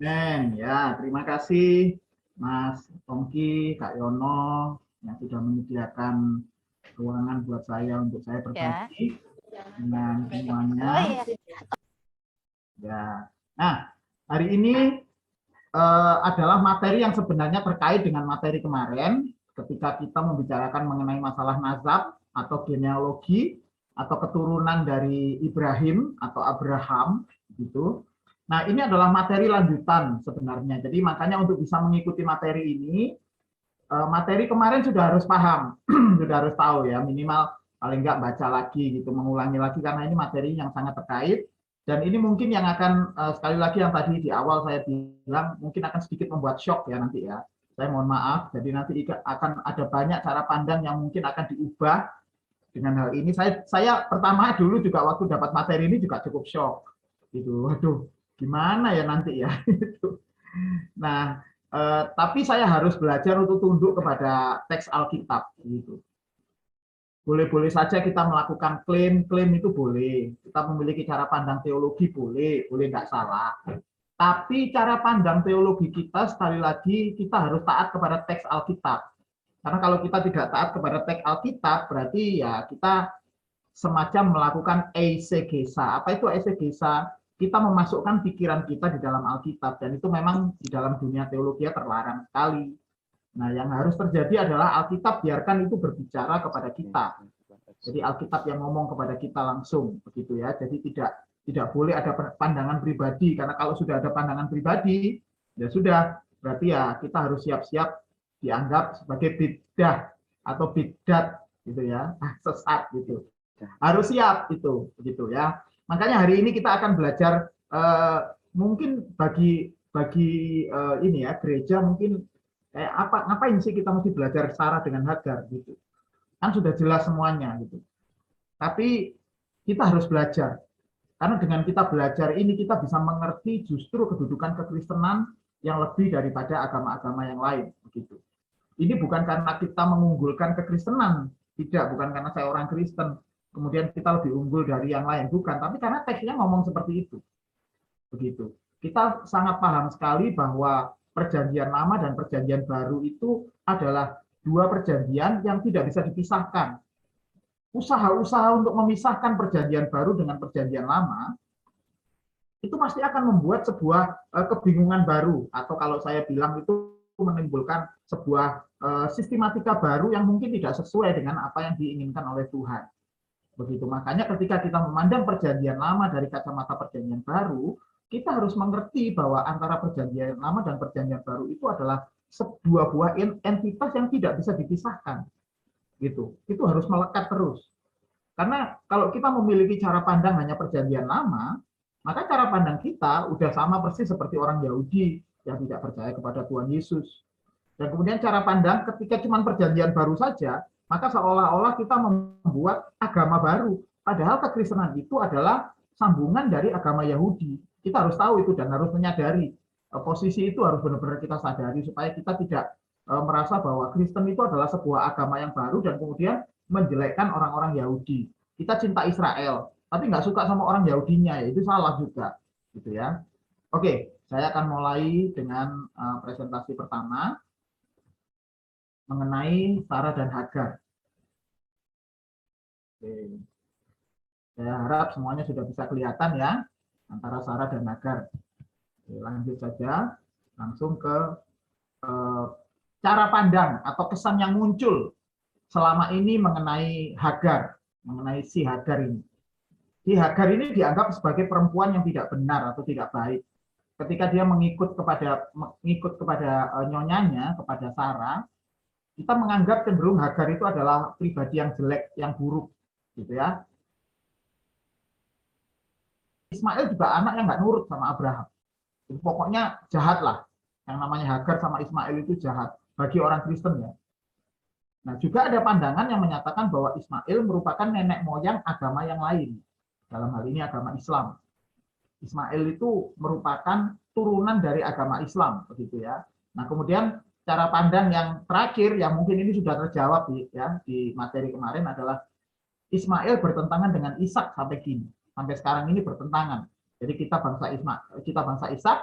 Ya, terima kasih Mas Tongki, Kak Yono yang sudah menyediakan ruangan buat saya untuk saya Ya. berbagi dengan semuanya. Oh iya. Ya. Nah, hari ini adalah materi yang sebenarnya terkait dengan materi kemarin ketika kita membicarakan mengenai masalah nazab atau genealogi atau keturunan dari Ibrahim atau Abraham gitu. Nah, ini adalah materi lanjutan sebenarnya. Jadi makanya untuk bisa mengikuti materi ini, materi kemarin sudah harus paham, sudah harus tahu ya, minimal paling nggak baca lagi gitu, mengulangi lagi karena ini materi yang sangat terkait. Dan ini mungkin yang akan sekali lagi yang tadi di awal saya bilang mungkin akan sedikit membuat shock ya nanti ya. Saya mohon maaf. Jadi nanti akan ada banyak cara pandang yang mungkin akan diubah dengan hal ini. Saya pertama dulu juga waktu dapat materi ini juga cukup shock gitu. Waduh, gimana ya nanti ya gitu. Nah, tapi saya harus belajar untuk tunduk kepada teks Alkitab gitu. Boleh-boleh saja kita melakukan klaim itu boleh. Kita memiliki cara pandang teologi boleh nggak salah. Tapi cara pandang teologi kita sekali lagi kita harus taat kepada teks Alkitab. Karena kalau kita tidak taat kepada teks Alkitab berarti ya kita semacam melakukan eisegesa. Apa itu eisegesa? Kita memasukkan pikiran kita di dalam Alkitab dan itu memang di dalam dunia teologi terlarang sekali. Nah, yang harus terjadi adalah Alkitab biarkan itu berbicara kepada kita. Jadi Alkitab yang ngomong kepada kita langsung, begitu ya. Jadi tidak boleh ada pandangan pribadi karena kalau sudah ada pandangan pribadi, ya sudah berarti ya kita harus siap-siap dianggap sebagai bidah atau bidat gitu ya, sesat gitu. Harus siap itu, begitu ya. Makanya hari ini kita akan belajar mungkin bagi ini ya gereja mungkin ngapain sih kita mesti belajar Sarah dengan Hagar gitu. Kan sudah jelas semuanya gitu. Tapi kita harus belajar. Karena dengan kita belajar ini kita bisa mengerti justru kedudukan kekristenan yang lebih daripada agama-agama yang lain begitu. Ini bukan karena kita mengunggulkan kekristenan, tidak, bukan karena saya orang Kristen kemudian kita lebih unggul dari yang lain, bukan, tapi karena teksnya ngomong seperti itu. Begitu. Kita sangat paham sekali bahwa perjanjian lama dan perjanjian baru itu adalah dua perjanjian yang tidak bisa dipisahkan. Usaha-usaha untuk memisahkan perjanjian baru dengan perjanjian lama itu pasti akan membuat sebuah kebingungan baru atau kalau saya bilang itu menimbulkan sebuah sistematika baru yang mungkin tidak sesuai dengan apa yang diinginkan oleh Tuhan. Begitu. Makanya ketika kita memandang perjanjian lama dari kacamata perjanjian baru, kita harus mengerti bahwa antara perjanjian lama dan perjanjian baru itu adalah sebuah buah entitas yang tidak bisa dipisahkan. Gitu. Itu harus melekat terus. Karena kalau kita memiliki cara pandang hanya perjanjian lama, maka cara pandang kita udah sama persis seperti orang Yahudi yang tidak percaya kepada Tuhan Yesus. Dan kemudian cara pandang ketika cuma perjanjian baru saja, maka seolah-olah kita membuat agama baru. Padahal kekristenan itu adalah sambungan dari agama Yahudi. Kita harus tahu itu dan harus menyadari posisi itu harus benar-benar kita sadari supaya kita tidak merasa bahwa Kristen itu adalah sebuah agama yang baru dan kemudian menjelekkan orang-orang Yahudi. Kita cinta Israel, tapi nggak suka sama orang Yahudinya, ya itu salah juga, gitu ya. Oke, saya akan mulai dengan presentasi pertama mengenai Sarah dan Hagar. Oke. Saya harap semuanya sudah bisa kelihatan ya antara Sarah dan Hagar. Oke, lanjut saja, langsung ke cara pandang atau kesan yang muncul selama ini mengenai Hagar, mengenai si Hagar ini. Si Hagar ini dianggap sebagai perempuan yang tidak benar atau tidak baik. Ketika dia mengikut kepada nyonyanya, kepada Sarah, kita menganggap cenderung Hagar itu adalah pribadi yang jelek, yang buruk, gitu ya. Ismail juga anak yang nggak nurut sama Abraham. Jadi pokoknya jahat lah. Yang namanya Hagar sama Ismail itu jahat bagi orang Kristen ya. Nah, juga ada pandangan yang menyatakan bahwa Ismail merupakan nenek moyang agama yang lain. Dalam hal ini agama Islam. Ismail itu merupakan turunan dari agama Islam, begitu ya. Nah, kemudian cara pandang yang terakhir yang mungkin ini sudah terjawab di materi kemarin adalah Ismail bertentangan dengan Ishak sampai kini. Sampai sekarang ini bertentangan. Jadi kita bangsa Ishak,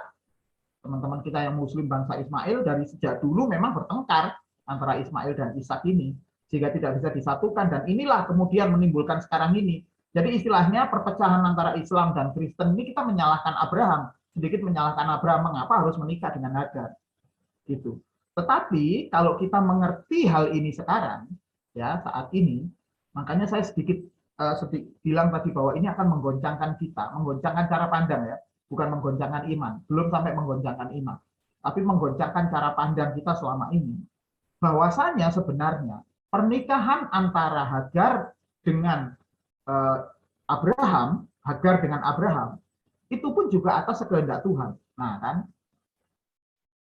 teman-teman kita yang Muslim bangsa Ismail dari sejak dulu memang bertengkar antara Ismail dan Ishak ini, sehingga tidak bisa disatukan, dan inilah kemudian menimbulkan sekarang ini. Jadi istilahnya perpecahan antara Islam dan Kristen ini kita menyalahkan Abraham, sedikit menyalahkan Abraham mengapa harus menikah dengan Hagar, gitu. Tetapi kalau kita mengerti hal ini sekarang, ya saat ini, makanya saya sedikit bilang tadi bahwa ini akan menggoncangkan kita, menggoncangkan cara pandang ya, bukan menggoncangkan iman, belum sampai menggoncangkan iman, tapi menggoncangkan cara pandang kita selama ini. Bahwasanya sebenarnya pernikahan antara Hagar dengan Abraham, Hagar dengan Abraham, itu pun juga atas kehendak Tuhan. Nah kan,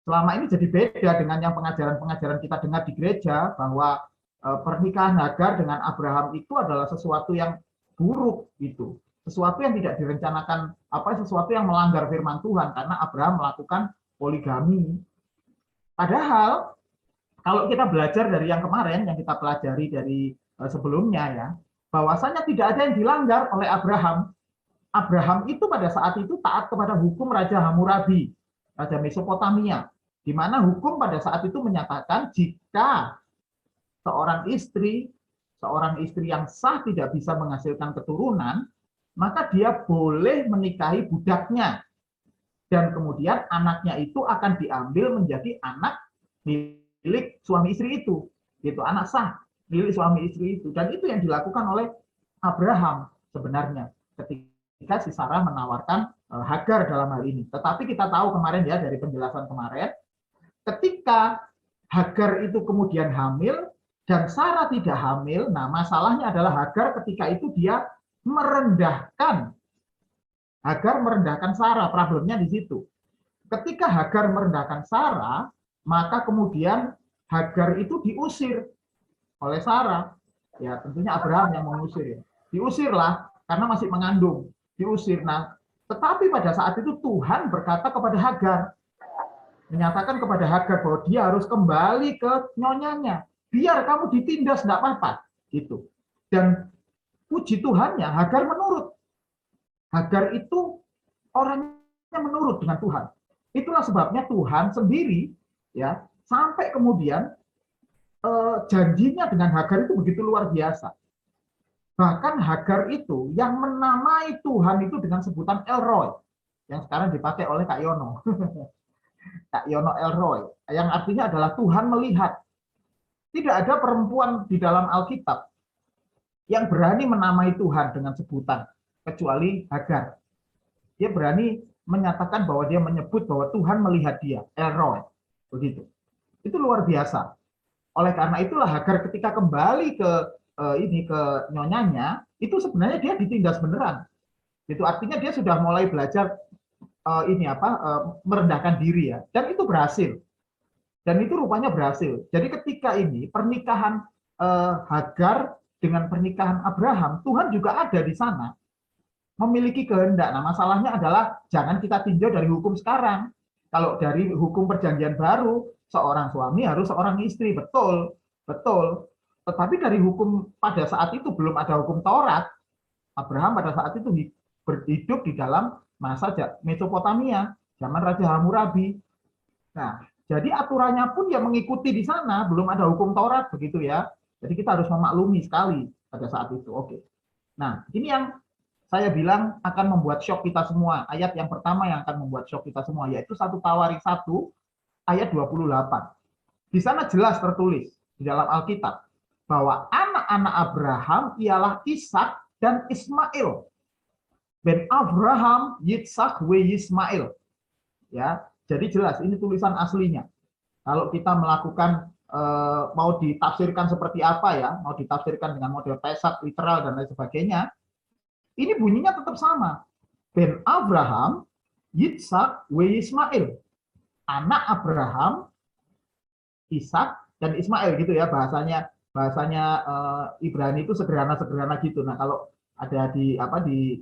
selama ini jadi beda dengan yang pengajaran-pengajaran kita dengar di gereja, bahwa pernikahan Hagar dengan Abraham itu adalah sesuatu yang buruk gitu, sesuatu yang tidak direncanakan, sesuatu yang melanggar firman Tuhan karena Abraham melakukan poligami. Padahal kalau kita belajar dari yang kemarin yang kita pelajari dari sebelumnya ya, bahwasanya tidak ada yang dilanggar oleh Abraham. Abraham itu pada saat itu taat kepada hukum Raja Hammurabi, Raja Mesopotamia, di mana hukum pada saat itu menyatakan jika seorang istri yang sah tidak bisa menghasilkan keturunan, maka dia boleh menikahi budaknya, dan kemudian anaknya itu akan diambil menjadi anak milik suami istri itu, gitu, anak sah milik suami istri itu. Dan itu yang dilakukan oleh Abraham sebenarnya ketika si Sarah menawarkan Hagar dalam hal ini. Tetapi kita tahu kemarin ya dari penjelasan kemarin, ketika Hagar itu kemudian hamil dan Sarah tidak hamil, nah masalahnya adalah Hagar ketika itu dia merendahkan Sarah, problemnya di situ. Ketika Hagar merendahkan Sarah, maka kemudian Hagar itu diusir oleh Sarah. Ya, tentunya Abraham yang mengusir. Diusirlah karena masih mengandung, diusir. Nah, tetapi pada saat itu Tuhan berkata kepada Hagar, menyatakan kepada Hagar bahwa dia harus kembali ke nyonyanya. Biar kamu ditindas enggak apa-apa, gitu. Dan puji Tuhannya Hagar menurut. Hagar itu orangnya menurut dengan Tuhan. Itulah sebabnya Tuhan sendiri ya sampai kemudian janjinya dengan Hagar itu begitu luar biasa. Bahkan Hagar itu yang menamai Tuhan itu dengan sebutan El Roi, yang sekarang dipakai oleh Kak Yono. Kak Yono El Roi, yang artinya adalah Tuhan melihat. Tidak ada perempuan di dalam Alkitab yang berani menamai Tuhan dengan sebutan, kecuali Hagar. Dia berani menyatakan bahwa dia menyebut bahwa Tuhan melihat dia, El Roi. Begitu. Itu luar biasa. Oleh karena itulah Hagar ketika kembali ke nyonyanya, itu sebenarnya dia ditindas beneran. Itu artinya dia sudah mulai belajar merendahkan diri ya. Dan itu berhasil. Dan itu rupanya berhasil. Jadi ketika ini pernikahan Hagar dengan pernikahan Abraham, Tuhan juga ada di sana, memiliki kehendak. Nah, masalahnya adalah jangan kita tinjau dari hukum sekarang. Kalau dari hukum perjanjian baru, seorang suami harus seorang istri, betul, betul. Tetapi dari hukum pada saat itu belum ada hukum Taurat. Abraham pada saat itu hidup di dalam masa Mesopotamia, zaman Raja Hammurabi. Nah, jadi aturannya pun ya mengikuti di sana, belum ada hukum Taurat begitu ya. Jadi kita harus memaklumi sekali pada saat itu. Oke. Nah, ini yang saya bilang akan membuat shock kita semua. Ayat yang pertama yang akan membuat shock kita semua, yaitu 1 Tawarik 1 ayat 28. Di sana jelas tertulis di dalam Alkitab bahwa anak-anak Abraham ialah Ishak dan Ismail. Ben Abraham, Yitzhak, Yismail. Ya, jadi jelas ini tulisan aslinya. Kalau kita melakukan mau ditafsirkan seperti apa ya, mau ditafsirkan dengan model pesat, literal dan lain sebagainya, ini bunyinya tetap sama. Ben Abraham, Yitzhak, Yismail. Anak Abraham, Ishak dan Ismail gitu ya bahasanya Ibrani itu sederhana gitu. Nah, kalau ada di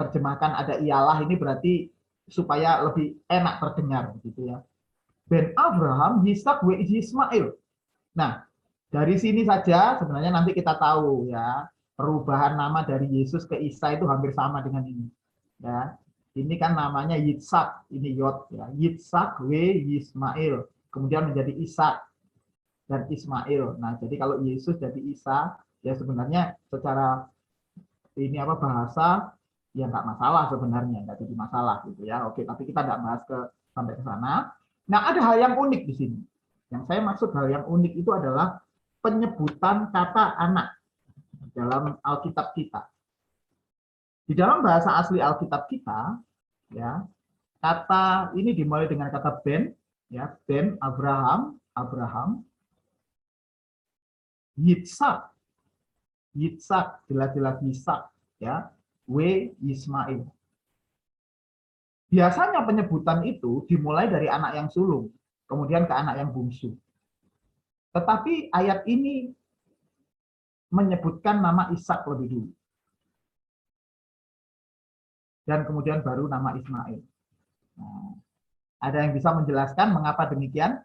terjemahkan ada ialah, ini berarti supaya lebih enak terdengar gitu ya. Ben Abraham, Ishak, Ismail. Nah, dari sini saja sebenarnya nanti kita tahu ya, perubahan nama dari Yesus ke Isa itu hampir sama dengan ini. Ya. Ini kan namanya Yitzhak, ini Yod ya. Yitzhak W Yismail, kemudian menjadi Ishak dan Ismail. Nah, jadi kalau Yesus jadi Isa, ya sebenarnya secara ini apa bahasa ya nggak masalah sebenarnya, nggak jadi masalah gitu ya. Oke, tapi kita nggak bahas sampai ke sana. Nah, ada hal yang unik di sini. Yang saya maksud hal yang unik itu adalah penyebutan kata anak dalam Alkitab kita. Di dalam bahasa asli Alkitab kita, ya, kata ini dimulai dengan kata ben, ya, ben Abraham, Abraham, Yitzhak, Yitzhak, jelas-jelas Yitzhak, ya, W Ismail. Biasanya penyebutan itu dimulai dari anak yang sulung, kemudian ke anak yang bungsu. Tetapi ayat ini menyebutkan nama Ishak lebih dulu. Dan kemudian baru nama Ismail. Nah, ada yang bisa menjelaskan mengapa demikian?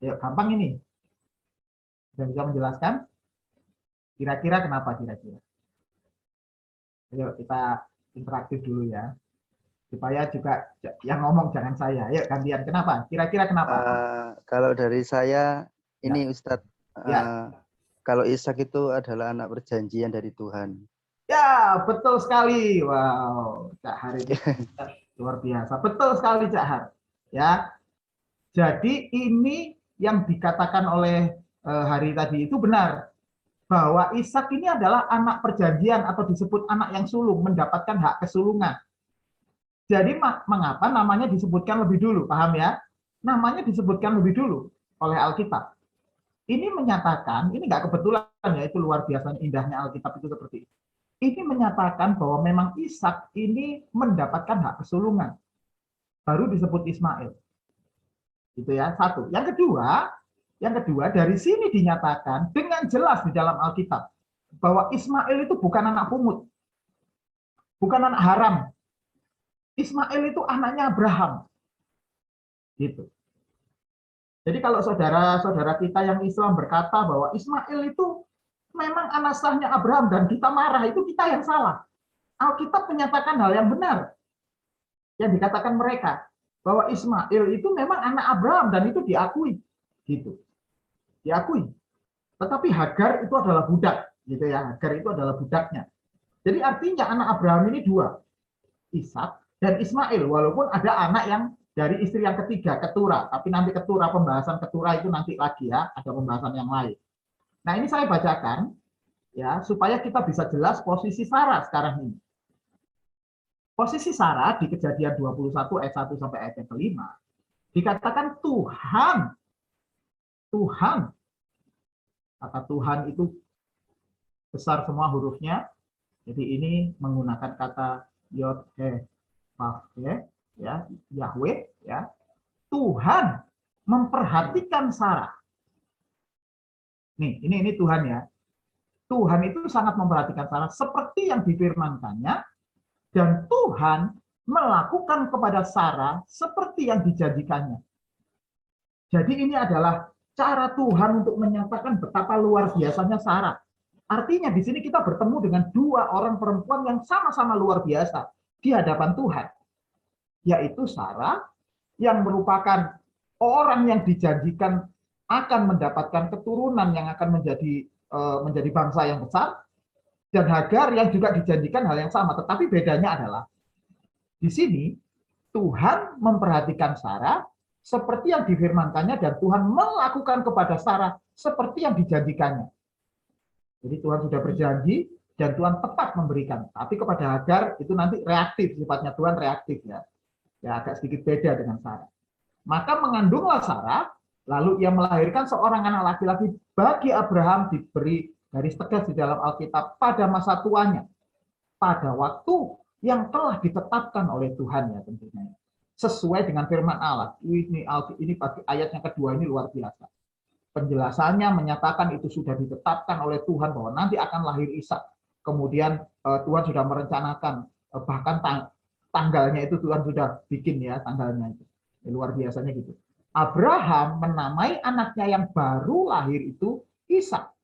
Ya, gampang ini. Ada yang bisa menjelaskan? Kira-kira kenapa kira-kira? Ayo kita interaktif dulu ya. Supaya juga yang ngomong jangan saya. Ayo gantian. Kenapa? Kira-kira kenapa? Kalau dari saya, ini Ya. Ustadz, Ya. kalau Ishak itu adalah anak perjanjian dari Tuhan. Ya, betul sekali. Wow, Cak Har ini luar biasa. Betul sekali, Cak Har. Ya, jadi ini yang dikatakan oleh Hari tadi itu benar, bahwa Ishak ini adalah anak perjanjian atau disebut anak yang sulung, mendapatkan hak kesulungan. Jadi mengapa namanya disebutkan lebih dulu, paham ya? Namanya disebutkan lebih dulu oleh Alkitab. Ini menyatakan, ini nggak kebetulan ya, itu luar biasa indahnya Alkitab itu seperti itu. Ini menyatakan bahwa memang Ishak ini mendapatkan hak kesulungan. Baru disebut Ismail. Gitu ya, satu. Yang kedua dari sini dinyatakan dengan jelas di dalam Alkitab bahwa Ismail itu bukan anak pungut. Bukan anak haram. Ismail itu anaknya Abraham. Gitu. Jadi kalau saudara-saudara kita yang Islam berkata bahwa Ismail itu memang anak sahnya Abraham dan kita marah, itu kita yang salah. Alkitab menyatakan hal yang benar. Yang dikatakan mereka bahwa Ismail itu memang anak Abraham dan itu diakui. Gitu. Diakui. Tetapi Hagar itu adalah budak, gitu ya. Hagar itu adalah budaknya. Jadi artinya anak Abraham ini dua, Ishak dan Ismail, walaupun ada anak yang dari istri yang ketiga, Ketura. Tapi nanti Ketura, pembahasan Ketura itu nanti lagi ya, ada pembahasan yang lain. Nah ini saya bacakan ya supaya kita bisa jelas posisi Sarah sekarang ini. Posisi Sarah di Kejadian 21 ayat 1 sampai ayat yang kelima dikatakan Tuhan, kata Tuhan itu besar semua hurufnya. Jadi ini menggunakan kata Yod He Vav He, ya, Yahweh, ya. Tuhan memperhatikan Sarah. Nih, ini Tuhan ya. Tuhan itu sangat memperhatikan Sarah seperti yang difirmankannya, dan Tuhan melakukan kepada Sarah seperti yang dijanjikannya. Jadi ini adalah cara Tuhan untuk menyatakan betapa luar biasanya Sarah. Artinya di sini kita bertemu dengan dua orang perempuan yang sama-sama luar biasa di hadapan Tuhan, yaitu Sarah yang merupakan orang yang dijanjikan akan mendapatkan keturunan yang akan menjadi bangsa yang besar, dan Hagar yang juga dijanjikan hal yang sama. Tetapi bedanya adalah di sini Tuhan memperhatikan Sarah seperti yang difirmankannya dan Tuhan melakukan kepada Sarah seperti yang dijanjikannya. Jadi Tuhan sudah berjanji dan Tuhan tepat memberikan. Tapi kepada Hagar itu nanti reaktif, sifatnya Tuhan reaktif ya. Ya agak sedikit beda dengan Sarah. Maka mengandunglah Sarah, lalu ia melahirkan seorang anak laki-laki. Bagi Abraham diberi garis tegas di dalam Alkitab pada masa tuanya, pada waktu yang telah ditetapkan oleh Tuhan ya tentunya. Sesuai dengan firman Allah. Ini ayat yang kedua ini luar biasa. Penjelasannya menyatakan itu sudah ditetapkan oleh Tuhan bahwa nanti akan lahir Ishak. Kemudian Tuhan sudah merencanakan bahkan tanggalnya itu Tuhan sudah bikin ya tanggalnya itu. Luar biasanya gitu. Abraham menamai anaknya yang baru lahir itu Ishak.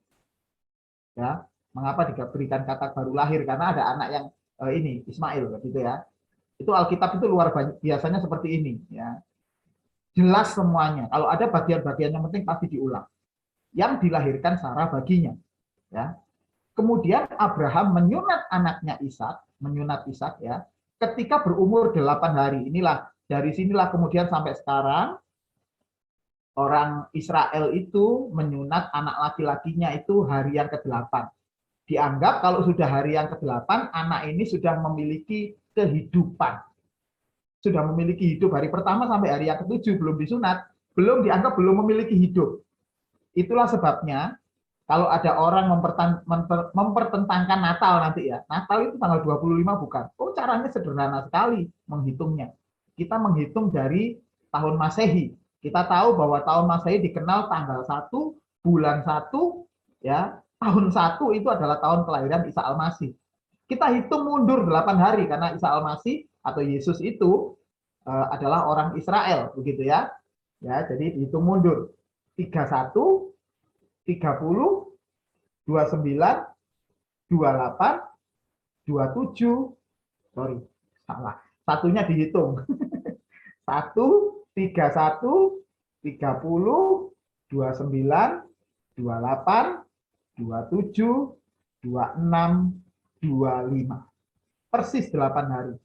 Ya, mengapa diberikan kata baru lahir? Karena ada anak yang ini Ismail gitu ya. Itu Alkitab itu luar biasanya seperti ini, ya. Jelas semuanya. Kalau ada bagian-bagian yang penting pasti diulang. Yang dilahirkan Sarah baginya, ya. Kemudian Abraham menyunat anaknya Ishak, menyunat Ishak, ya, ketika berumur 8 hari. Dari sinilah kemudian sampai sekarang orang Israel itu menyunat anak laki-lakinya itu hari yang ke-8. Dianggap kalau sudah hari yang ke-8, anak ini sudah memiliki kehidupan. Sudah memiliki hidup hari pertama sampai hari yang ke-7 belum disunat, dianggap belum memiliki hidup. Itulah sebabnya kalau ada orang mempertentangkan Natal nanti, ya. Natal itu tanggal 25 bukan. Oh, caranya sederhana sekali menghitungnya. Kita menghitung dari tahun Masehi. Kita tahu bahwa tahun Masehi dikenal tanggal 1, bulan 1, ya. Tahun 1 itu adalah tahun kelahiran Isa Al-Masih. Kita hitung mundur 8 hari karena Isa Al-Masih atau Yesus itu adalah orang Israel, begitu ya. Ya, jadi dihitung mundur. 31, 30, 29, 28, 27, sorry, salah. Satunya dihitung. 1, 31, 30, 29, 28, 27, 26, 25. Persis 8 hari.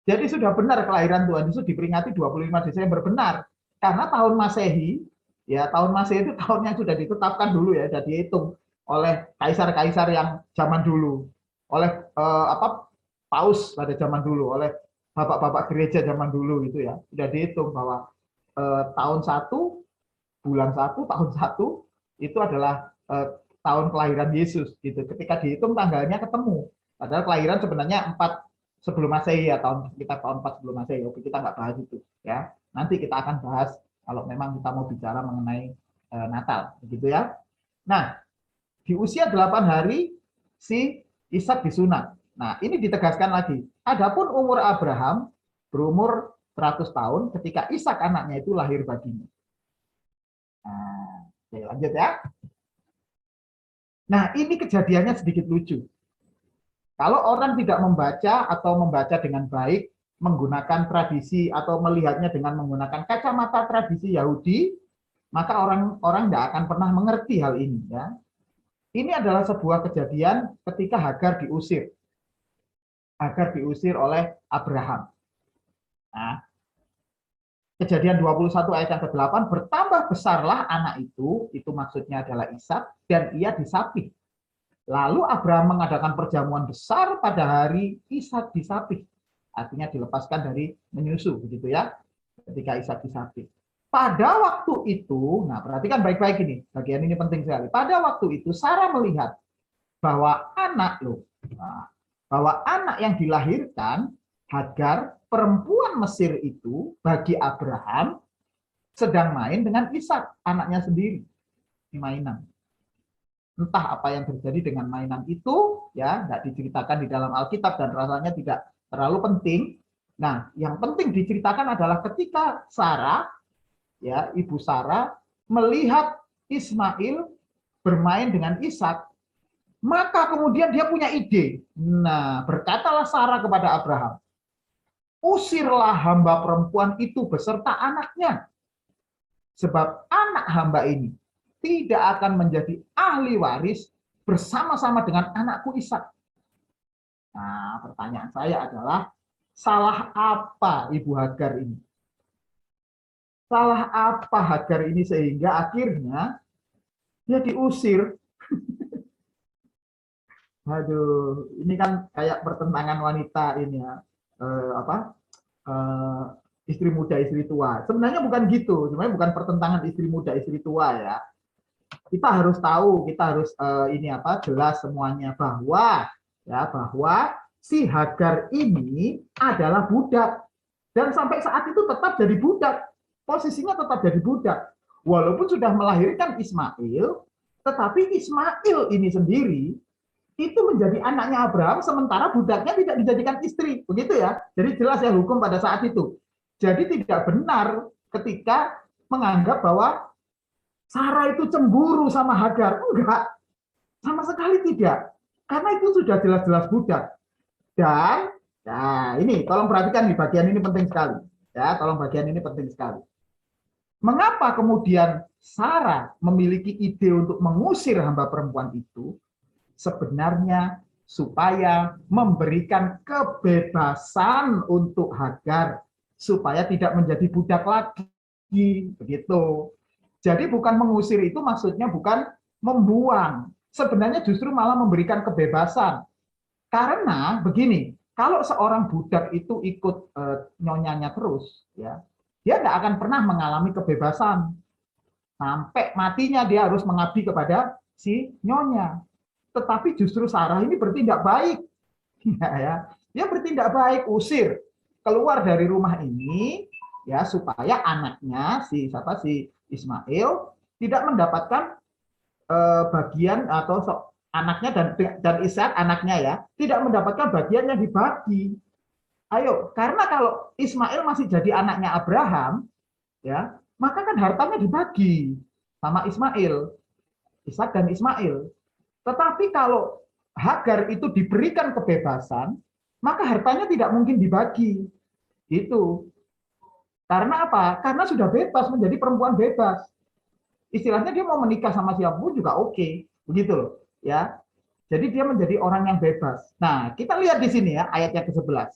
Jadi sudah benar kelahiran Tuhan Yesus diperingati 25 Desember, benar. Karena tahun Masehi, ya, tahun Masehi itu tahun yang sudah ditetapkan dulu, ya, sudah dihitung oleh kaisar-kaisar yang zaman dulu, oleh paus pada zaman dulu, oleh bapak-bapak gereja zaman dulu gitu, ya. Sudah dihitung bahwa tahun 1, bulan 1, tahun 1 itu adalah tahun kelahiran Yesus gitu. Ketika dihitung tanggalnya ketemu. Padahal kelahiran sebenarnya 4 sebelum Masehi, ya, kita tahun 4 sebelum Masehi. Oke, kita nggak bahas itu, ya. Nanti kita akan bahas kalau memang kita mau bicara mengenai Natal, begitu ya. Nah, di usia 8 hari si Ishak disunat. Nah, ini ditegaskan lagi. Adapun umur Abraham berumur 100 tahun ketika Ishak anaknya itu lahir baginya. Nah, oke, lanjut ya. Nah, ini kejadiannya sedikit lucu. Kalau orang tidak membaca atau membaca dengan baik, menggunakan tradisi atau melihatnya dengan menggunakan kacamata tradisi Yahudi, maka orang-orang tidak akan pernah mengerti hal ini, ya. Ini adalah sebuah kejadian ketika Hagar diusir. Hagar diusir oleh Abraham. Nah, Kejadian 21 ayat yang ke-8, bertambah besarlah anak itu maksudnya adalah Ishak, dan ia disapih. Lalu Abraham mengadakan perjamuan besar pada hari Ishak disapih. Artinya dilepaskan dari menyusu, begitu ya, ketika Ishak disapih. Pada waktu itu, nah perhatikan baik-baik ini, bagian ini penting sekali. Pada waktu itu Sarah melihat bahwa anak yang dilahirkan Hagar, perempuan Mesir itu, bagi Abraham sedang main dengan Ishak, anaknya sendiri, di mainan. Entah apa yang terjadi dengan mainan itu, ya, tidak diceritakan di dalam Alkitab dan rasanya tidak terlalu penting. Nah, yang penting diceritakan adalah ketika Sarah, ya, ibu Sarah melihat Ismail bermain dengan Ishak, maka kemudian dia punya ide. Nah, berkatalah Sarah kepada Abraham, usirlah hamba perempuan itu beserta anaknya, sebab anak hamba ini tidak akan menjadi ahli waris bersama-sama dengan anakku Ishak. Nah, pertanyaan saya adalah, salah apa Ibu Hagar ini? Salah apa Hagar ini sehingga akhirnya dia diusir? Aduh, ini kan kayak pertentangan wanita ini, ya. Istri muda, istri tua. Sebenarnya bukan gitu. Sebenarnya bukan pertentangan istri muda, istri tua, ya. Kita harus tahu, kita harus jelas semuanya bahwa si Hagar ini adalah budak, dan sampai saat itu tetap jadi budak. Posisinya tetap jadi budak. Walaupun sudah melahirkan Ismail, tetapi Ismail ini sendiri itu menjadi anaknya Abraham, sementara budaknya tidak dijadikan istri, begitu ya. Jadi jelas ya hukum pada saat itu. Jadi tidak benar ketika menganggap bahwa Sarah itu cemburu sama Hagar. Enggak, sama sekali tidak. Karena itu sudah jelas-jelas budak. Dan Nah, ini tolong perhatikan di bagian ini penting sekali. Ya, tolong bagian ini penting sekali. Mengapa kemudian Sarah memiliki ide untuk mengusir hamba perempuan itu? Sebenarnya supaya memberikan kebebasan untuk Hagar supaya tidak menjadi budak lagi, begitu. Jadi bukan mengusir itu maksudnya bukan membuang. Sebenarnya justru malah memberikan kebebasan. Karena begini, kalau seorang budak itu ikut nyonyanya terus, ya, dia tidak akan pernah mengalami kebebasan. Sampai matinya dia harus mengabdi kepada si nyonya. Tetapi justru Sarah ini bertindak baik. Ya, dia bertindak baik, usir keluar dari rumah ini ya supaya anaknya si Ismail tidak mendapatkan bagian atau anaknya dan Ishak anaknya ya tidak mendapatkan bagian yang dibagi. Ayo, karena kalau Ismail masih jadi anaknya Abraham, ya, maka kan hartanya dibagi sama Ismail, Ishak dan Ismail. Tetapi kalau Hagar itu diberikan kebebasan, maka hartanya tidak mungkin dibagi. Itu. Karena apa? Karena sudah bebas, menjadi perempuan bebas. Istilahnya dia mau menikah sama siapapun juga oke. Begitu loh. Ya. Jadi dia menjadi orang yang bebas. Nah, kita lihat di sini ya, ayat yang ke-11.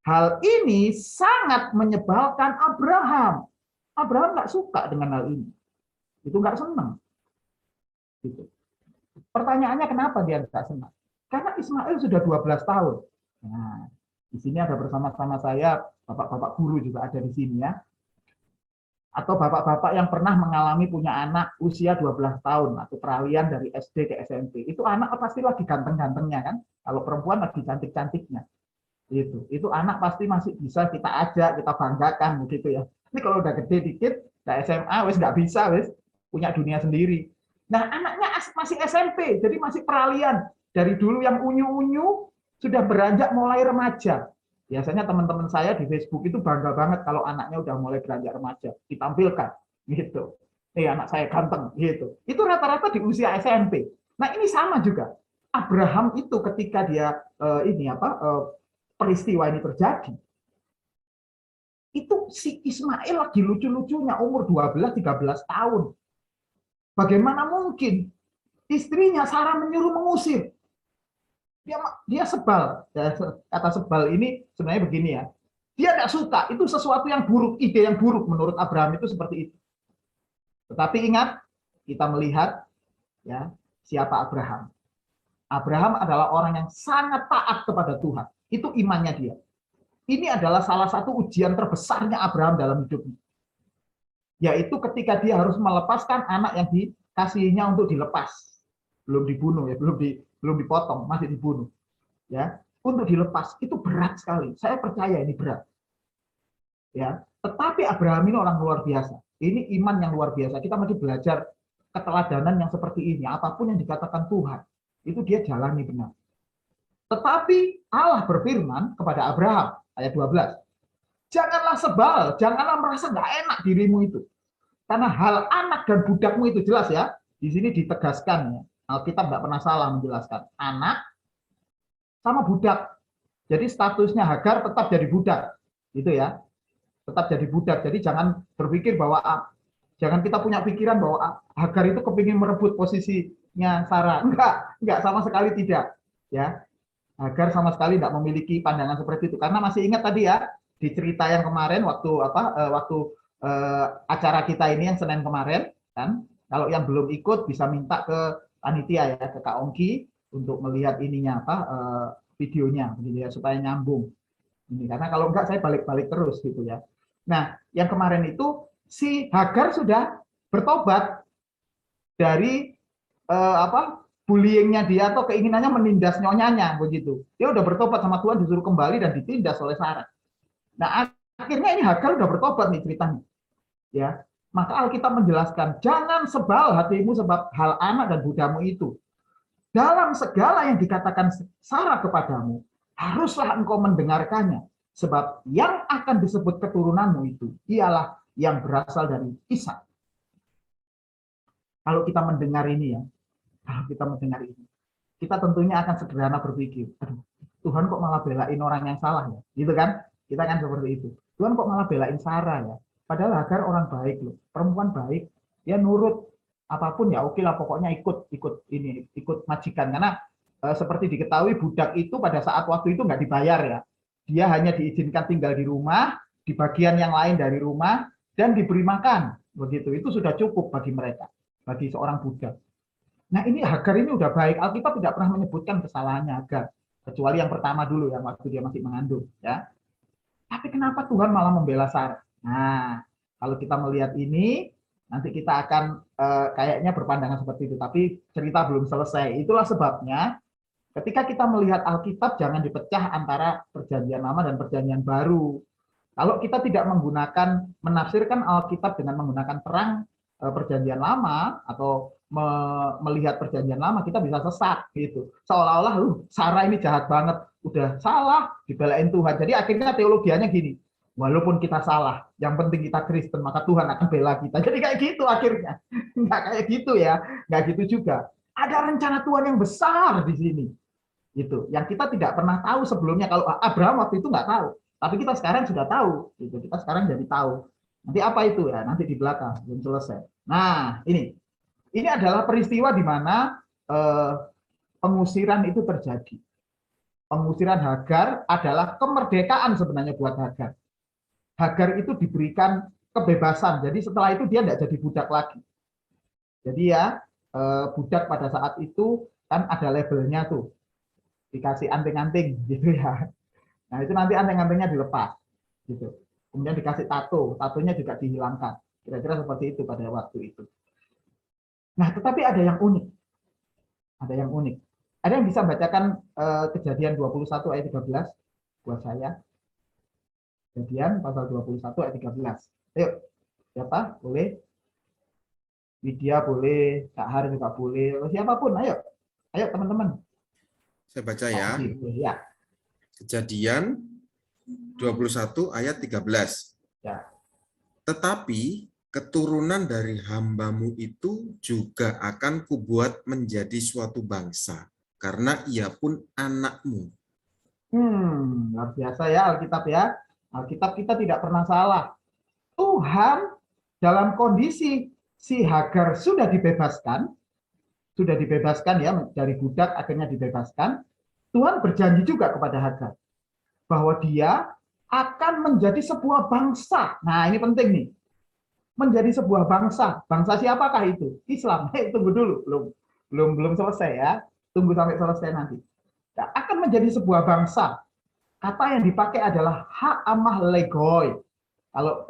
Hal ini sangat menyebalkan Abraham. Abraham nggak suka dengan hal ini. Itu nggak senang. Gitu. Pertanyaannya kenapa dia nggak senang? Karena Ismail sudah 12 tahun. Nah, di sini ada bersama-sama saya, bapak-bapak guru juga ada di sini ya. Atau bapak-bapak yang pernah mengalami punya anak usia 12 tahun atau peralihan dari SD ke SMP. Itu anak pasti lagi ganteng-gantengnya kan? Kalau perempuan lagi cantik-cantiknya. Itu anak pasti masih bisa kita ajak, kita banggakan begitu ya. Ini kalau udah gede dikit, udah SMA wes nggak bisa wes punya dunia sendiri. Nah, anaknya masih SMP, jadi masih peralihan. Dari dulu yang unyu-unyu sudah beranjak mulai remaja. Biasanya teman-teman saya di Facebook itu bangga banget kalau anaknya udah mulai beranjak remaja, ditampilkan gitu. Anak saya ganteng gitu. Itu rata-rata di usia SMP. Nah, ini sama juga. Abraham itu ketika dia peristiwa ini terjadi, itu si Ismail lagi lucu-lucunya umur 12-13 tahun. Bagaimana mungkin istrinya Sarah menyuruh mengusir? Dia sebal. Kata sebal ini sebenarnya begini ya. Dia tidak suka, itu sesuatu yang buruk, ide yang buruk menurut Abraham itu seperti itu. Tetapi ingat, kita melihat ya siapa Abraham. Abraham adalah orang yang sangat taat kepada Tuhan. Itu imannya dia. Ini adalah salah satu ujian terbesarnya Abraham dalam hidupnya. Yaitu ketika dia harus melepaskan anak yang dikasihinya untuk dilepas. Belum dibunuh ya, belum dipotong, masih dibunuh. Ya, untuk dilepas itu berat sekali. Saya percaya ini berat. Ya, tetapi Abraham ini orang luar biasa. Ini iman yang luar biasa. Kita masih belajar keteladanan yang seperti ini. Apapun yang dikatakan Tuhan, itu dia jalani benar. Tetapi Allah berfirman kepada Abraham, ayat 12. Janganlah sebal, janganlah merasa nggak enak dirimu itu. Karena hal anak dan budakmu itu jelas ya. Di sini ditegaskan ya. Alkitab nggak pernah salah menjelaskan. Anak sama budak. Jadi statusnya Hagar tetap jadi budak. Gitu ya. Tetap jadi budak. Jadi jangan berpikir bahwa jangan kita punya pikiran bahwa Hagar itu kepingin merebut posisinya Sarah. Enggak sama sekali tidak. Ya. Hagar sama sekali tidak memiliki pandangan seperti itu. Karena masih ingat tadi ya, di cerita yang kemarin waktu acara kita ini yang Senin kemarin kan, kalau yang belum ikut bisa minta ke panitia ya, ke Kak Ongki untuk melihat ininya videonya gitu ya supaya nyambung ini, karena kalau enggak saya balik-balik terus gitu ya. Nah, yang kemarin itu si Hagar sudah bertobat dari bullyingnya dia atau keinginannya menindas nyonyanya begitu. Dia udah bertobat sama Tuhan, disuruh kembali dan ditindas oleh Sarah. Nah, akhirnya ini Hagar udah bertobat nih ceritanya. Ya. Maka Alkitab menjelaskan, jangan sebal hatimu sebab hal anak dan budamu itu. Dalam segala yang dikatakan Sarah kepadamu, haruslah engkau mendengarkannya. Sebab yang akan disebut keturunanmu itu, ialah yang berasal dari Ishak. Kalau kita mendengar ini ya, kalau kita mendengar ini, kita tentunya akan sederhana berpikir, aduh, Tuhan kok malah belain orang yang salah ya, gitu kan? Kita kan seperti itu. Tuhan kok malah belain Sarah ya? Padahal Hagar orang baik loh, perempuan baik, dia nurut apapun ya oke lah pokoknya ikut majikan karena seperti diketahui budak itu pada saat waktu itu nggak dibayar ya, dia hanya diizinkan tinggal di rumah di bagian yang lain dari rumah dan diberi makan begitu, itu sudah cukup bagi mereka, bagi seorang budak. Nah ini Hagar ini udah baik, Alkitab tidak pernah menyebutkan kesalahannya Hagar kecuali yang pertama dulu yang waktu dia masih mengandung ya. Tapi kenapa Tuhan malah membela Sarah? Nah, kalau kita melihat ini, nanti kita akan kayaknya berpandangan seperti itu. Tapi cerita belum selesai. Itulah sebabnya ketika kita melihat Alkitab, jangan dipecah antara Perjanjian Lama dan Perjanjian Baru. Kalau kita tidak menggunakan, menafsirkan Alkitab dengan menggunakan terang Perjanjian Lama atau melihat Perjanjian Lama, kita bisa sesat gitu. Seolah-olah Sarah ini jahat banget, udah salah dibelain Tuhan. Jadi akhirnya teologianya gini, walaupun kita salah, yang penting kita Kristen, maka Tuhan akan bela kita. Jadi kayak gitu akhirnya. Nggak kayak gitu ya, nggak gitu juga. Ada rencana Tuhan yang besar di sini. Gitu. Yang kita tidak pernah tahu sebelumnya. Kalau Abraham waktu itu nggak tahu, tapi kita sekarang sudah tahu. Gitu. Kita sekarang jadi tahu. Nanti apa itu ya? Nanti di belakang belum selesai. Nah, ini adalah peristiwa di mana pengusiran itu terjadi. Pengusiran Hagar adalah kemerdekaan sebenarnya buat Hagar. Hagar itu diberikan kebebasan. Jadi setelah itu dia tidak jadi budak lagi. Jadi ya budak pada saat itu kan ada labelnya tuh, dikasih anting-anting gitu ya. Nah itu nanti anting-antingnya dilepas, gitu. Kemudian dikasih tato, tatonya juga dihilangkan. Kira-kira seperti itu pada waktu itu. Nah, tetapi ada yang unik. Ada yang unik. Ada yang bisa bacakan Kejadian 21 ayat 13 buat saya. Kejadian pasal 21 ayat 13. Ayo, siapa? Boleh? Widya boleh, Kak Har juga boleh, siapapun, ayo. Ayo teman-teman. Saya baca ya. Ya. Kejadian 21 ayat 13. Ya. Tetapi keturunan dari hambamu itu juga akan kubuat menjadi suatu bangsa, karena ia pun anakmu. Luar biasa ya Alkitab ya. Alkitab kita tidak pernah salah. Tuhan dalam kondisi si Hagar sudah dibebaskan ya dari budak akhirnya dibebaskan. Tuhan berjanji juga kepada Hagar bahwa dia akan menjadi sebuah bangsa. Nah ini penting nih. Menjadi sebuah bangsa. Bangsa siapakah itu? Islam. Tunggu dulu, belum selesai ya. Tunggu sampai selesai nanti. Nah, akan menjadi sebuah bangsa. Kata yang dipakai adalah ha'amah legoi. Kalau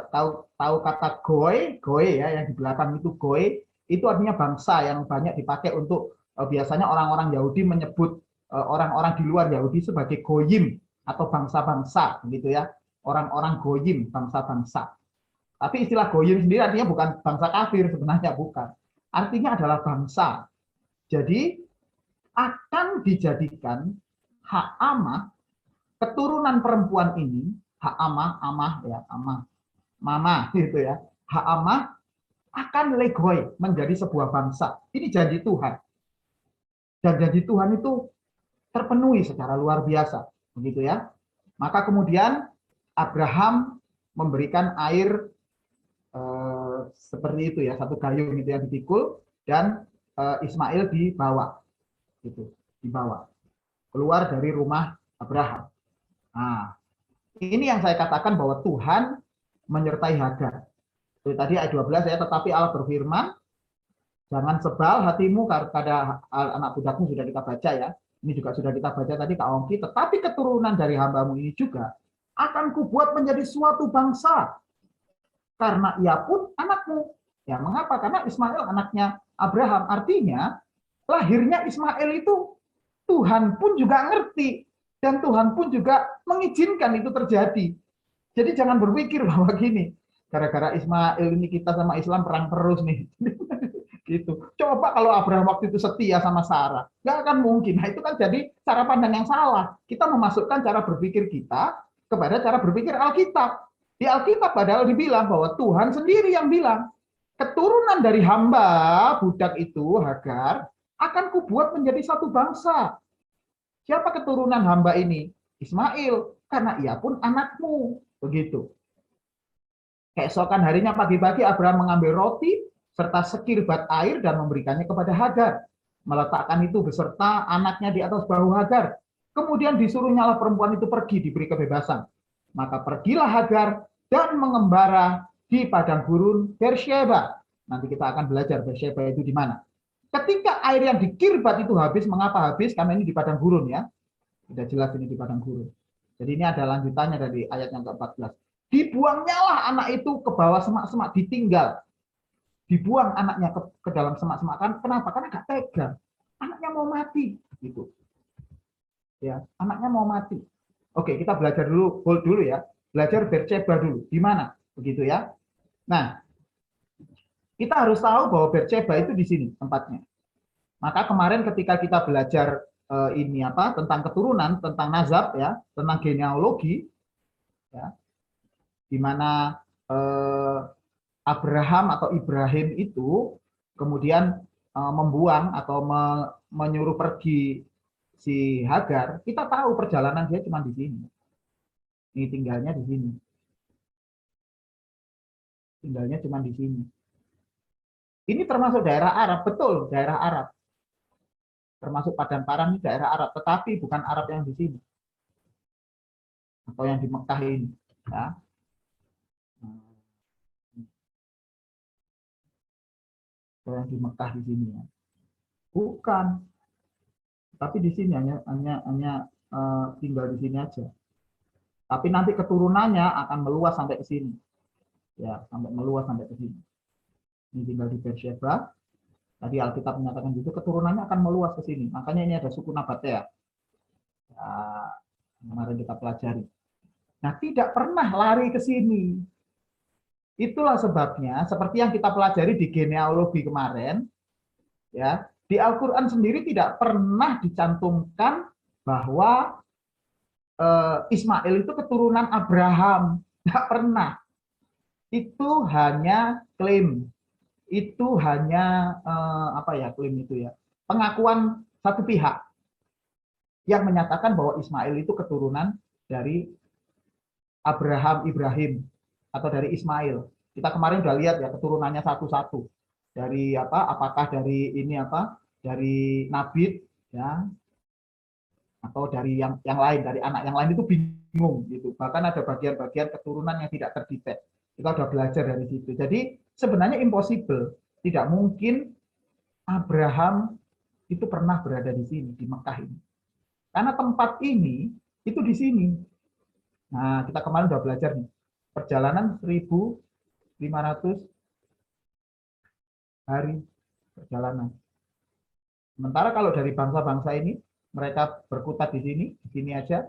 tahu kata goy ya, yang di belakang itu goy, itu artinya bangsa yang banyak dipakai untuk biasanya orang-orang Yahudi menyebut orang-orang di luar Yahudi sebagai goyim atau bangsa-bangsa, gitu ya. Orang-orang goyim, bangsa-bangsa. Tapi istilah goyim sendiri artinya bukan bangsa kafir, sebenarnya bukan. Artinya adalah bangsa. Jadi akan dijadikan ha'amah, keturunan perempuan ini, ha'amah, mama gitu ya. Ha'amah akan legoi, menjadi sebuah bangsa. Ini janji Tuhan. Dan janji Tuhan itu terpenuhi secara luar biasa, begitu ya. Maka kemudian Abraham memberikan air seperti itu ya, satu gayung itu yang dipikul dan Ismail dibawa, gitu, dibawa keluar dari rumah Abraham. Nah, ini yang saya katakan bahwa Tuhan menyertai Hagar. Jadi tadi ayat 12 ya, tetapi Allah berfirman, jangan sebal hatimu kepada anak budakmu, sudah kita baca ya. Ini juga sudah kita baca tadi Kak Ongki, tetapi keturunan dari hambamu ini juga akan kubuat menjadi suatu bangsa. Karena ia pun anakmu. Ya, mengapa? Karena Ismail anaknya Abraham. Artinya, lahirnya Ismail itu Tuhan pun juga ngerti. Dan Tuhan pun juga mengizinkan itu terjadi. Jadi jangan berpikir bahwa gini, gara-gara Ismail ini kita sama Islam perang terus nih. Gitu. Coba kalau Abraham waktu itu setia sama Sarah. Nggak akan mungkin. Nah, itu kan jadi cara pandang yang salah. Kita memasukkan cara berpikir kita kepada cara berpikir Alkitab. Di Alkitab padahal dibilang bahwa Tuhan sendiri yang bilang, keturunan dari hamba budak itu, Hagar, akan kubuat menjadi satu bangsa. Siapa keturunan hamba ini? Ismail, karena ia pun anakmu. Begitu. Keesokan harinya pagi-pagi Abraham mengambil roti serta sekirbat air dan memberikannya kepada Hagar. Meletakkan itu beserta anaknya di atas bahu Hagar. Kemudian disuruhnyalah perempuan itu pergi, diberi kebebasan. Maka pergilah Hagar dan mengembara di padang gurun Beersheba. Nanti kita akan belajar Beersheba itu di mana. Ketika air yang di Kirbat itu habis, mengapa habis? Karena ini di padang gurun ya. Sudah jelas ini di padang gurun. Jadi ini ada lanjutannya dari ayat yang ke-14. Dibuangnyalah anak itu ke bawah semak-semak, ditinggal. Dibuang anaknya ke dalam semak-semak. Kenapa? Karena gak tega. Anaknya mau mati. Gitu. Ya, anaknya mau mati. Oke, kita belajar dulu, hold dulu ya. Belajar Beersheba dulu. Di mana? Begitu ya. Nah, kita harus tahu bahwa Beersheba itu di sini tempatnya. Maka kemarin ketika kita belajar ini apa tentang keturunan, tentang nazab ya, tentang genealogi, ya, di mana Abraham atau Ibrahim itu kemudian membuang atau menyuruh pergi si Hagar, kita tahu perjalanan dia cuma di sini. Ini tinggalnya di sini. Tinggalnya cuma di sini. Ini termasuk daerah Arab, betul, daerah Arab. Termasuk Padang Paran ini daerah Arab, tetapi bukan Arab yang di sini. Atau yang di Mekah ini. Ya. Atau yang di Mekah di sini ya. Bukan. Tapi di sini hanya tinggal di sini aja. Tapi nanti keturunannya akan meluas sampai ke sini. Ya, sampai meluas sampai ke sini. Ini tinggal di Beersheba. Tadi Alkitab menyatakan gitu, keturunannya akan meluas ke sini. Makanya ini ada suku Nabatea. Ya, kemarin kita pelajari. Nah, tidak pernah lari ke sini. Itulah sebabnya, seperti yang kita pelajari di genealogi kemarin, ya, di Al-Quran sendiri tidak pernah dicantumkan bahwa Ismail itu keturunan Abraham. Tidak pernah. Itu hanya klaim. Itu hanya klaim itu ya, pengakuan satu pihak yang menyatakan bahwa Ismail itu keturunan dari Ibrahim atau dari Ismail. Kita kemarin sudah lihat ya keturunannya satu-satu dari apakah dari dari Nabit ya atau dari yang lain, dari anak yang lain, itu bingung gitu. Bahkan ada bagian-bagian keturunan yang tidak terdetek. Kita sudah belajar dari situ. Jadi sebenarnya impossible, tidak mungkin Abraham itu pernah berada di sini, di Mekah ini. Karena tempat ini itu di sini. Nah, kita kemarin sudah belajar nih. Perjalanan 1.500 hari perjalanan. Sementara kalau dari bangsa-bangsa ini, mereka berkutat di sini aja,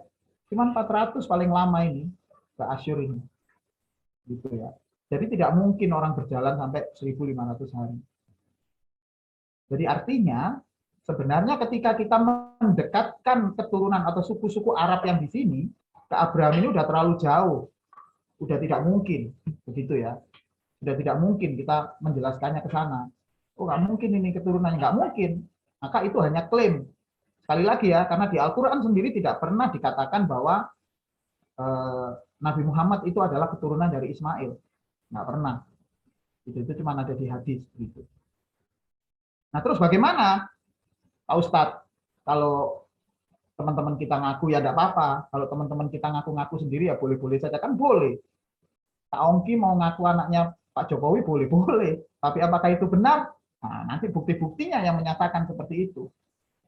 cuma 400 paling lama ini ke Asyur ini. Gitu ya. Jadi tidak mungkin orang berjalan sampai 1.500 hari. Jadi artinya sebenarnya ketika kita mendekatkan keturunan atau suku-suku Arab yang di sini ke Abraham ini udah terlalu jauh. Udah tidak mungkin, begitu ya. Sudah tidak mungkin kita menjelaskannya ke sana. Oh, nggak mungkin ini keturunannya, nggak mungkin. Maka itu hanya klaim. Sekali lagi ya, karena di Al-Quran sendiri tidak pernah dikatakan bahwa Nabi Muhammad itu adalah keturunan dari Ismail. Nggak pernah. Itu cuma ada di hadis. Gitu. Nah terus bagaimana, Pak Ustadz? Kalau teman-teman kita ngaku ya tidak apa-apa. Kalau teman-teman kita ngaku-ngaku sendiri ya boleh-boleh saja. Kan boleh. Pak Ongki mau ngaku anaknya Pak Jokowi boleh-boleh. Tapi apakah itu benar? Nah, nanti bukti-buktinya yang menyatakan seperti itu.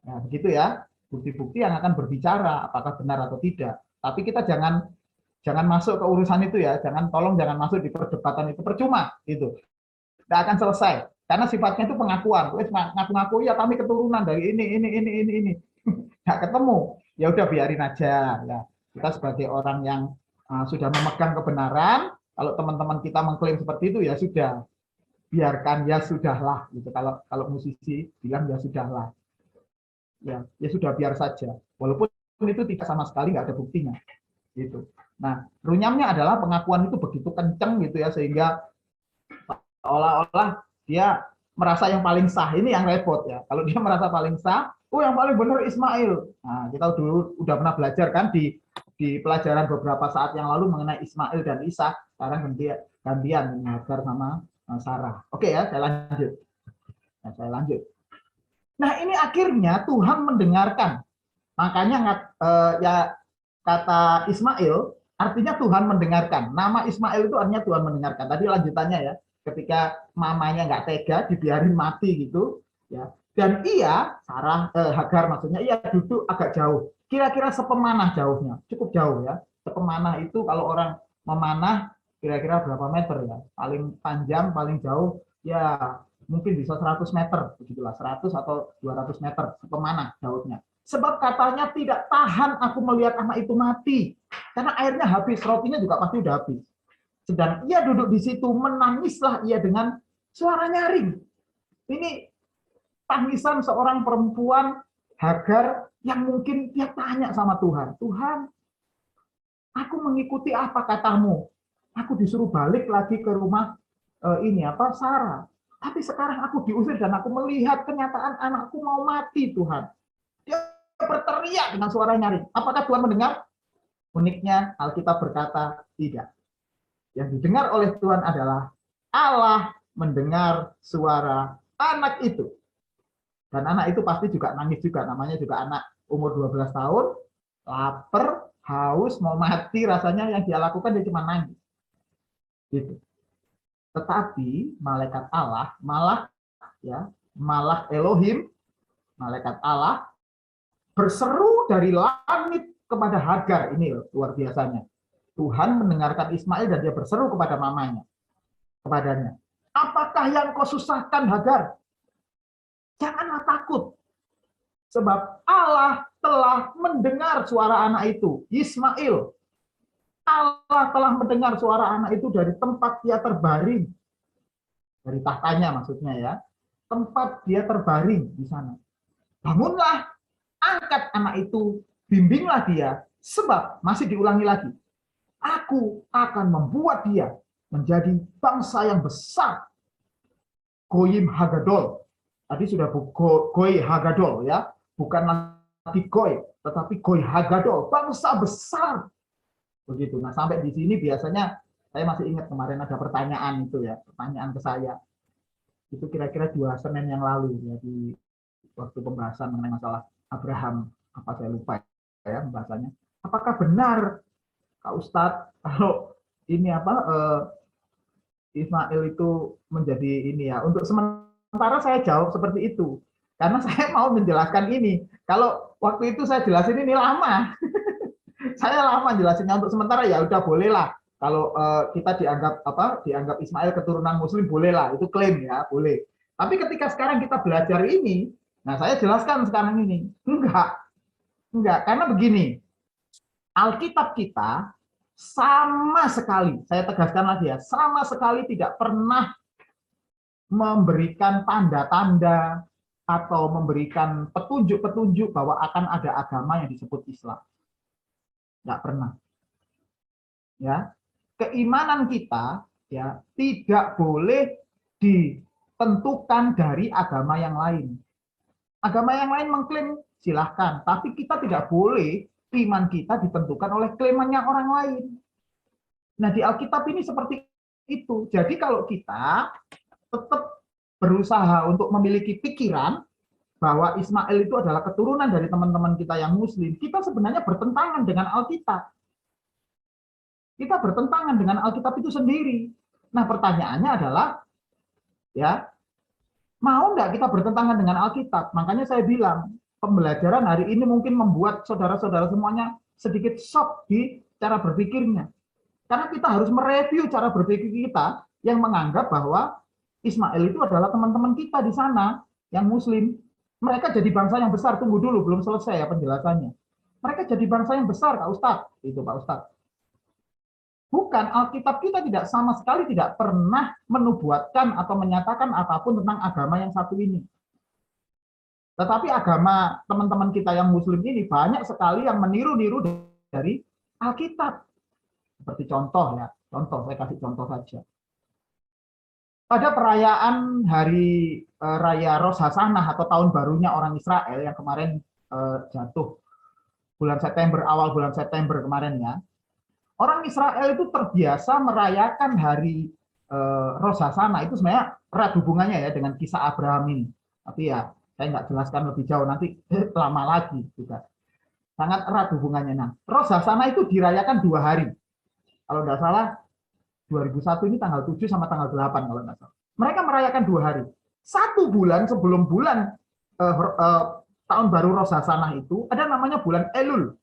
Nah, begitu ya. Bukti-bukti yang akan berbicara apakah benar atau tidak. Tapi kita jangan masuk ke urusan itu ya. Jangan masuk di perdebatan itu, percuma gitu. Tidak akan selesai. Karena sifatnya itu pengakuan. Ngaku-ngaku ya kami keturunan dari ini. Nggak ketemu. Ya udah biarin aja. Ya, kita sebagai orang yang sudah memegang kebenaran, kalau teman-teman kita mengklaim seperti itu ya sudah, biarkan, ya sudahlah gitu. Kalau musisi bilang ya sudahlah. Ya sudah, biar saja. Walaupun itu tidak sama sekali nggak ada buktinya. Gitu. Nah, runyamnya adalah pengakuan itu begitu kenceng gitu ya, sehingga seolah-olah dia merasa yang paling sah. Ini yang repot ya. Kalau dia merasa paling sah, Oh, yang paling benar Ismail. Nah, kita dulu udah pernah belajar kan di pelajaran beberapa saat yang lalu mengenai Ismail dan Ishak. Sekarang gantian Hagar sama Sarah. Oke ya, saya lanjut. Nah, ini akhirnya Tuhan mendengarkan. Makanya ya kata Ismail artinya Tuhan mendengarkan. Nama Ismail itu artinya Tuhan mendengarkan. Tadi lanjutannya ya, ketika mamanya nggak tega dibiarin mati gitu, ya. Dan Hagar maksudnya, ia duduk agak jauh. Kira-kira sepemanah jauhnya, cukup jauh ya. Sepemanah itu kalau orang memanah kira-kira berapa meter ya? Paling panjang, paling jauh ya mungkin bisa 100 meter, begitulah 100 atau 200 meter sepemanah jauhnya. Sebab katanya tidak tahan aku melihat anak itu mati. Karena airnya habis, rotinya juga pasti udah habis. Sedang ia duduk di situ, menangislah ia dengan suara nyaring. Ini tangisan seorang perempuan Hagar yang mungkin dia tanya sama Tuhan. Tuhan, aku mengikuti apa katamu? Aku disuruh balik lagi ke rumah Sarah. Tapi sekarang aku diusir dan aku melihat kenyataan anakku mau mati, Tuhan. Dia berteriak dengan suara nyaring. Apakah Tuhan mendengar? Uniknya Alkitab berkata tidak. Yang didengar oleh Tuhan adalah Allah mendengar suara anak itu. Dan anak itu pasti juga nangis juga. Namanya juga anak umur 12 tahun, lapar, haus, mau mati, rasanya yang dia lakukan dia cuma nangis. Gitu. Tetapi malaikat Allah, malah Elohim, malaikat Allah berseru dari langit kepada Hagar. Ini luar biasanya. Tuhan mendengarkan Ismail dan dia berseru kepada kepadanya. Apakah yang kau susahkan, Hagar? Janganlah takut. Sebab Allah telah mendengar suara anak itu, Ismail. Allah telah mendengar suara anak itu dari tempat dia terbaring. Dari tahtanya maksudnya ya. Tempat dia terbaring di sana. Bangunlah, angkat anak itu, bimbinglah dia. Sebab, masih diulangi lagi, aku akan membuat dia menjadi bangsa yang besar. Goyim Hagadol. Tadi sudah Goy Hagadol ya. Bukan lagi Goy, tetapi Goy Hagadol. Bangsa besar. Begitu. Nah, sampai di sini biasanya saya masih ingat kemarin ada pertanyaan itu ya. Pertanyaan ke saya. Itu kira-kira 2 Senin yang lalu ya, di waktu pembahasan mengenai masalah Abraham. Apa saya lupa ya pembahasannya. Apakah benar Kak Ustadz kalau ini Ismail itu menjadi ini ya? Untuk sementara saya jawab seperti itu. Karena saya mau menjelaskan ini. Kalau waktu itu saya jelasin ini lama. Saya lama jelasinnya, untuk sementara ya udah bolehlah. Kalau kita dianggap Ismail keturunan Muslim, bolehlah, itu klaim ya, boleh. Tapi ketika sekarang kita belajar ini, nah saya jelaskan sekarang ini, enggak, karena begini, Alkitab kita sama sekali, saya tegaskan lagi ya, sama sekali tidak pernah memberikan tanda-tanda atau memberikan petunjuk-petunjuk bahwa akan ada agama yang disebut Islam. Enggak pernah. Ya, keimanan kita ya tidak boleh ditentukan dari agama yang lain. Agama yang lain mengklaim silahkan, tapi kita tidak boleh iman kita ditentukan oleh klaimannya orang lain. Nah, di Alkitab ini seperti itu. Jadi kalau kita tetap berusaha untuk memiliki pikiran bahwa Ismail itu adalah keturunan dari teman-teman kita yang Muslim, kita sebenarnya bertentangan dengan Alkitab. Kita bertentangan dengan Alkitab itu sendiri. Nah, pertanyaannya adalah, ya, mau nggak kita bertentangan dengan Alkitab? Makanya saya bilang, pembelajaran hari ini mungkin membuat saudara-saudara semuanya sedikit shock di cara berpikirnya. Karena kita harus mereview cara berpikir kita yang menganggap bahwa Ismail itu adalah teman-teman kita di sana, yang Muslim. Mereka jadi bangsa yang besar, tunggu dulu, belum selesai ya penjelasannya. Mereka jadi bangsa yang besar, Kak Ustadz. Itu Pak Ustadz. Bukan, Alkitab kita tidak sama sekali tidak pernah menubuatkan atau menyatakan apapun tentang agama yang satu ini. Tetapi agama teman-teman kita yang Muslim ini banyak sekali yang meniru-niru dari Alkitab. Seperti contoh ya, saya kasih contoh saja. pada perayaan hari raya Rosh Hashanah atau tahun barunya orang Israel yang kemarin jatuh bulan September, awal bulan September kemarin ya, orang Israel itu terbiasa merayakan hari Rosh Hashanah. Itu sebenarnya erat hubungannya ya dengan kisah Abraham ini. Tapi ya saya nggak jelaskan lebih jauh, nanti lama lagi juga. Sangat erat hubungannya. Nah, Rosh Hashanah itu dirayakan 2 hari. Kalau nggak salah 2001 ini tanggal 7 sama tanggal 8 kalau nggak salah. Mereka merayakan 2 hari. 1 bulan sebelum bulan tahun baru Rosh Hashanah itu ada namanya bulan Elul.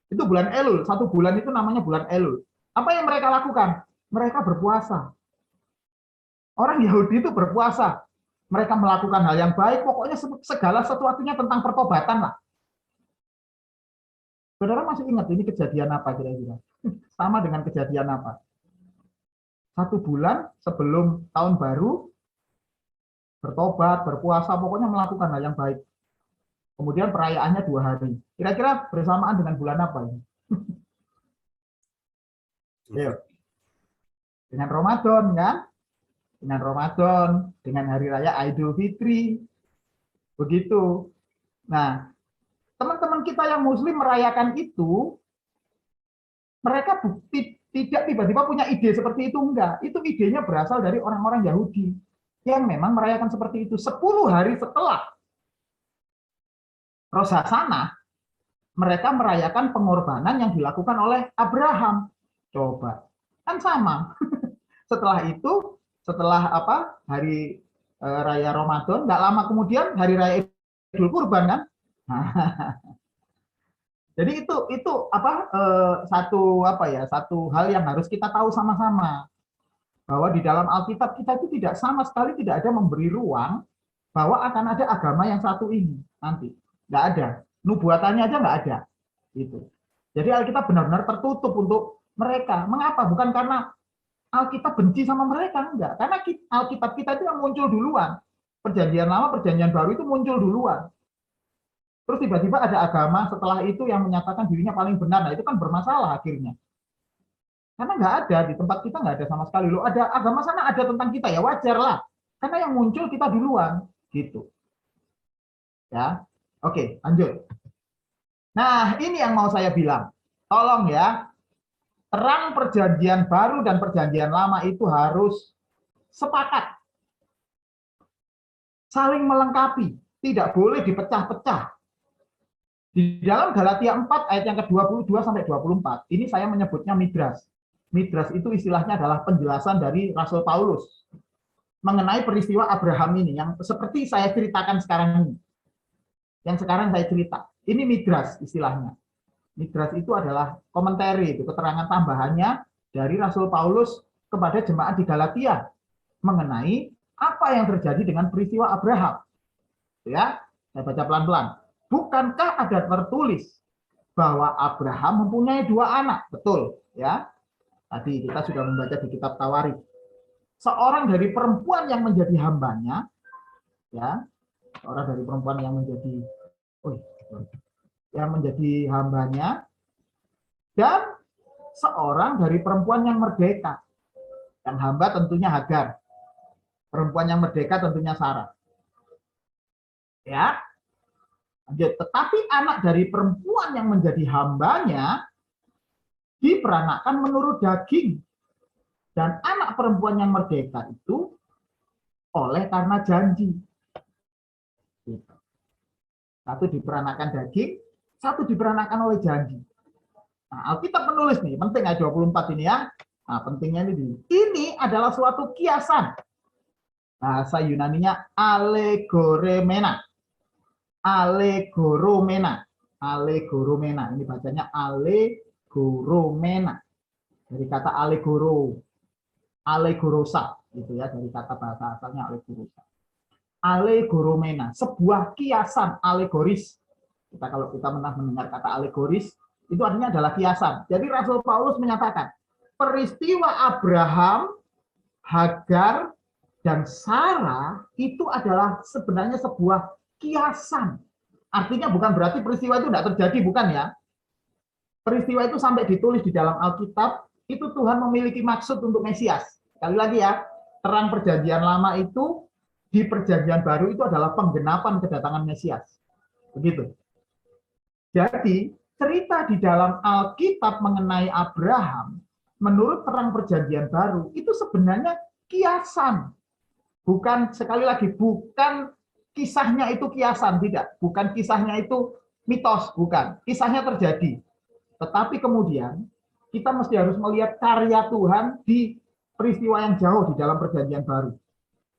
Itu bulan Elul, 1 bulan itu namanya bulan Elul. Apa yang mereka lakukan? Mereka berpuasa. Orang Yahudi itu berpuasa. Mereka melakukan hal yang baik, pokoknya segala sesuatunya tentang pertobatan lah. Saudara masih ingat ini kejadian apa kira-kira? Sama dengan kejadian apa? 1 bulan sebelum tahun baru, bertobat, berpuasa, pokoknya melakukan hal yang baik. Kemudian perayaannya 2 hari. Kira-kira bersamaan dengan bulan apa ini? Ayo. Dengan Ramadan kan? Dengan Ramadan, dengan hari raya Idul Fitri. Begitu. Nah, teman-teman kita yang muslim merayakan itu, mereka tidak tiba-tiba punya ide seperti itu, enggak. Itu idenya berasal dari orang-orang Yahudi yang memang merayakan seperti itu. 10 hari setelah Rosh Hashanah, mereka merayakan pengorbanan yang dilakukan oleh Abraham. Coba, kan sama. Setelah itu, setelah hari raya Ramadan, enggak lama kemudian hari raya Idul Kurban kan. Jadi itu satu hal yang harus kita tahu sama-sama, bahwa di dalam Alkitab kita itu tidak sama sekali tidak ada memberi ruang bahwa akan ada agama yang satu ini nanti, nggak ada, nubuatannya aja nggak ada, gitu. Jadi Alkitab benar-benar tertutup untuk mereka. Mengapa? Bukan karena Alkitab benci sama mereka, enggak, karena Alkitab kita itu yang muncul duluan, Perjanjian Lama, Perjanjian Baru itu muncul duluan. Terus tiba-tiba ada agama setelah itu yang menyatakan dirinya paling benar. Nah, itu kan bermasalah akhirnya. Karena nggak ada, di tempat kita nggak ada sama sekali. Loh, ada agama sana ada tentang kita, ya wajar lah. Karena yang muncul kita duluan. Gitu. Ya, oke, lanjut. Nah, ini yang mau saya bilang. Tolong ya, terang Perjanjian Baru dan Perjanjian Lama itu harus sepakat. Saling melengkapi. Tidak boleh dipecah-pecah. Di dalam Galatia 4 ayat yang ke-22 sampai 24, ini saya menyebutnya midras. Midras itu istilahnya adalah penjelasan dari Rasul Paulus mengenai peristiwa Abraham ini yang seperti saya ceritakan sekarang ini. Yang sekarang saya cerita. Ini midras istilahnya. Midras itu adalah komentari, itu keterangan tambahannya dari Rasul Paulus kepada jemaat di Galatia mengenai apa yang terjadi dengan peristiwa Abraham. Ya, saya baca pelan-pelan. Bukankah ada tertulis bahwa Abraham mempunyai 2 anak? Betul, ya. Tadi kita sudah membaca di kitab Tawarikh. Seorang dari perempuan yang menjadi hambanya, ya, seorang dari perempuan yang menjadi hambanya, dan seorang dari perempuan yang merdeka. Yang hamba tentunya Hagar. Perempuan yang merdeka tentunya Sarah. Ya. Tetapi anak dari perempuan yang menjadi hambanya diperanakan menurut daging. Dan anak perempuan yang merdeka itu oleh karena janji. Satu diperanakan daging, satu diperanakan oleh janji. Nah, Alkitab menulis nih, penting ayat 24 ini ya. Nah, pentingnya ini. Ini adalah suatu kiasan. Bahasa Yunaninya alegoremena. Alegoromena. Alegoromena. Ini bacanya alegoromena. Dari kata alegoro. Alegorosa. Gitu ya, dari kata bahasa asalnya alegorosa. Alegoromena. Sebuah kiasan alegoris. Kalau kita mendengar kata alegoris, itu artinya adalah kiasan. Jadi Rasul Paulus menyatakan, peristiwa Abraham, Hagar, dan Sarah itu adalah sebenarnya sebuah kiasan. Artinya bukan berarti peristiwa itu tidak terjadi, bukan ya. Peristiwa itu sampai ditulis di dalam Alkitab, itu Tuhan memiliki maksud untuk Mesias. Sekali lagi ya, terang perjanjian lama itu di perjanjian baru itu adalah penggenapan kedatangan Mesias. Begitu. Jadi, cerita di dalam Alkitab mengenai Abraham, menurut terang perjanjian baru, itu sebenarnya kiasan. Bukan, sekali lagi, bukan kisahnya itu kiasan, tidak. Bukan kisahnya itu mitos, bukan. Kisahnya terjadi. Tetapi kemudian, kita mesti harus melihat karya Tuhan di peristiwa yang jauh di dalam perjanjian baru.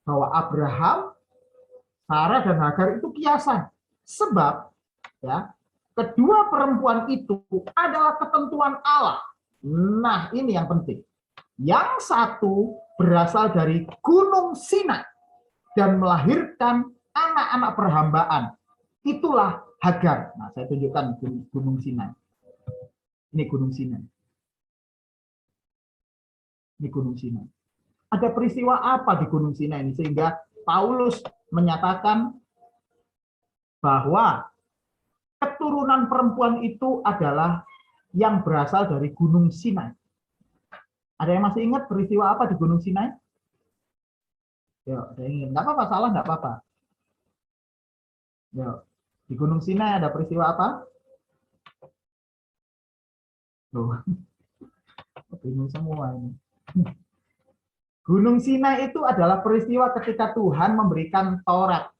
Bahwa Abraham, Sarah, dan Hagar itu kiasan. Sebab, ya, kedua perempuan itu adalah ketentuan Allah. Nah, ini yang penting. Yang satu berasal dari Gunung Sinai dan melahirkan anak-anak perhambaan. Itulah Hagar. Nah, saya tunjukkan Gunung Sinai. Ini Gunung Sinai. Ini Gunung Sinai. Ada peristiwa apa di Gunung Sinai ini sehingga Paulus menyatakan bahwa keturunan perempuan itu adalah yang berasal dari Gunung Sinai. Ada yang masih ingat peristiwa apa di Gunung Sinai? Yuk, ada yang ingat. Nggak apa-apa, salah nggak apa-apa. Yuk, di Gunung Sinai ada peristiwa apa? Tuh, bingung semua ini. Gunung Sinai itu adalah peristiwa ketika Tuhan memberikan Taurat,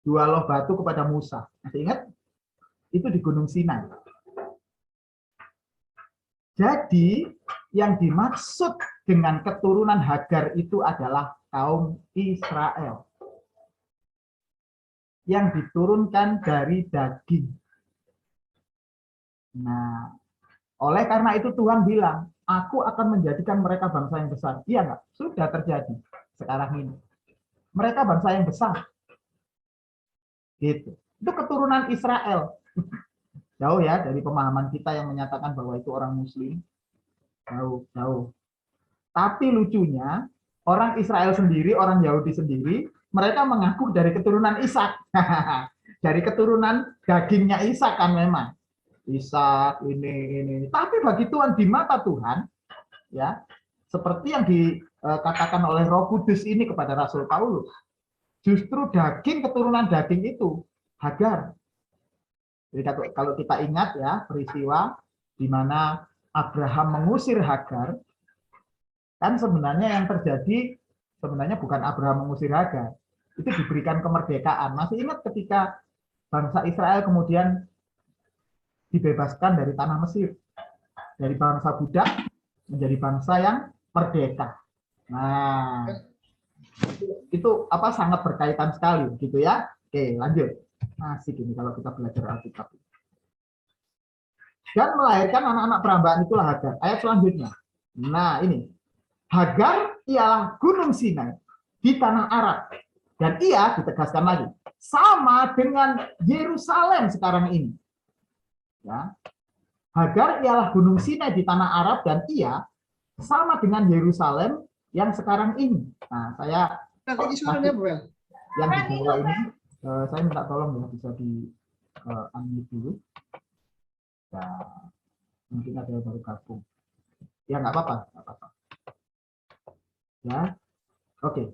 2 loh batu kepada Musa. Masih ingat? Itu di Gunung Sinai. Jadi, yang dimaksud dengan keturunan Hagar itu adalah kaum Israel. Yang diturunkan dari daging. Nah, oleh karena itu Tuhan bilang, aku akan menjadikan mereka bangsa yang besar. Iya nggak? Sudah terjadi sekarang ini. Mereka bangsa yang besar. Gitu. Itu keturunan Israel. Jauh ya dari pemahaman kita yang menyatakan bahwa itu orang Muslim. Jauh. Tapi lucunya, orang Israel sendiri, orang Yahudi sendiri, mereka mengaku dari keturunan Ishak. Dari keturunan dagingnya Ishak kan memang. Ishak ini. Tapi bagi Tuhan, di mata Tuhan, ya, seperti yang dikatakan oleh Roh Kudus ini kepada Rasul Paulus, justru keturunan daging itu Hagar. Jadi kalau kita ingat ya peristiwa di mana Abraham mengusir Hagar, kan sebenarnya yang terjadi sebenarnya bukan Abraham mengusir Hagar, itu diberikan kemerdekaan. Masih ingat ketika bangsa Israel kemudian dibebaskan dari tanah Mesir, dari bangsa budak menjadi bangsa yang merdeka. Nah, itu apa sangat berkaitan sekali, gitu ya. Oke, lanjut. Asik ini kalau kita belajar Alkitab. Dan melahirkan anak-anak perhambaan itulah Hagar. Ayat selanjutnya. Nah, ini. Hagar ialah Gunung Sinai di tanah Arab. Dan ia, ditegaskan lagi, sama dengan Yerusalem sekarang ini. Ya. Hagar ialah Gunung Sinai di tanah Arab dan ia sama dengan Yerusalem yang sekarang ini. Nah, saya yang di bawah ini, saya minta tolong ya bisa di unmute dulu. Ya, mungkin ada yang baru gabung. Ya nggak apa-apa. Ya, oke.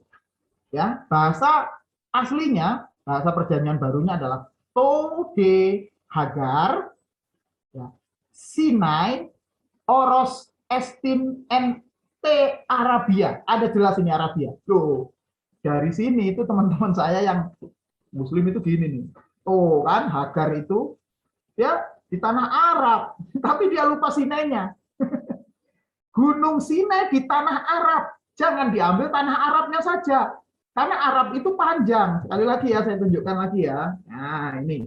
Ya, bahasa aslinya, bahasa perjanjian barunya adalah Tode Hagar, ya, Sinai, Oros, Estin, NT Arabia. Ada jelas ini Arabia. Loh, dari sini itu teman-teman saya yang Muslim itu gini nih. Oh kan, Hagar itu ya di tanah Arab, tapi dia lupa Sinainya. Gunung Sinai di tanah Arab. Jangan diambil tanah Arabnya saja. Karena Arab itu panjang. Sekali lagi ya, saya tunjukkan lagi ya. Nah, ini.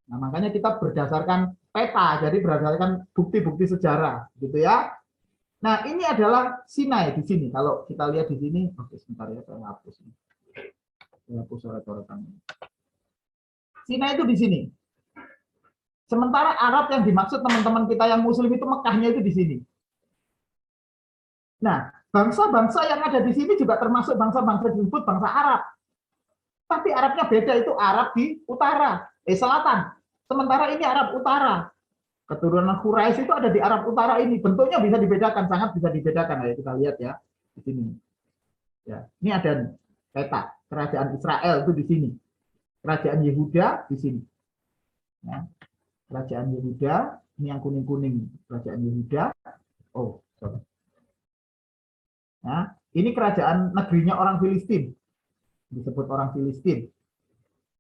Nah, makanya kita berdasarkan peta, jadi berdasarkan bukti-bukti sejarah, gitu ya. Nah, ini adalah Sinai di sini. Kalau kita lihat di sini, oke, sebentar ya, saya hapus ini. Saya hapus coretan. Sinai itu di sini. Sementara Arab yang dimaksud teman-teman kita yang Muslim itu Mekahnya itu di sini. Nah, bangsa-bangsa yang ada di sini juga termasuk bangsa-bangsa disebut bangsa Arab. Tapi Arabnya beda, itu Arab di utara, selatan. Sementara ini Arab utara. Keturunan Quraisy itu ada di Arab utara ini. Bentuknya bisa dibedakan, sangat bisa dibedakan. Ayo kita lihat ya di sini. Ya, ini ada nih, peta kerajaan Israel itu di sini, kerajaan Yehuda di sini. Ya, kerajaan Yehuda ini yang kuning-kuning, kerajaan Yehuda. Oh, sorry. Nah, ini kerajaan negerinya orang Filistin, disebut orang Filistin.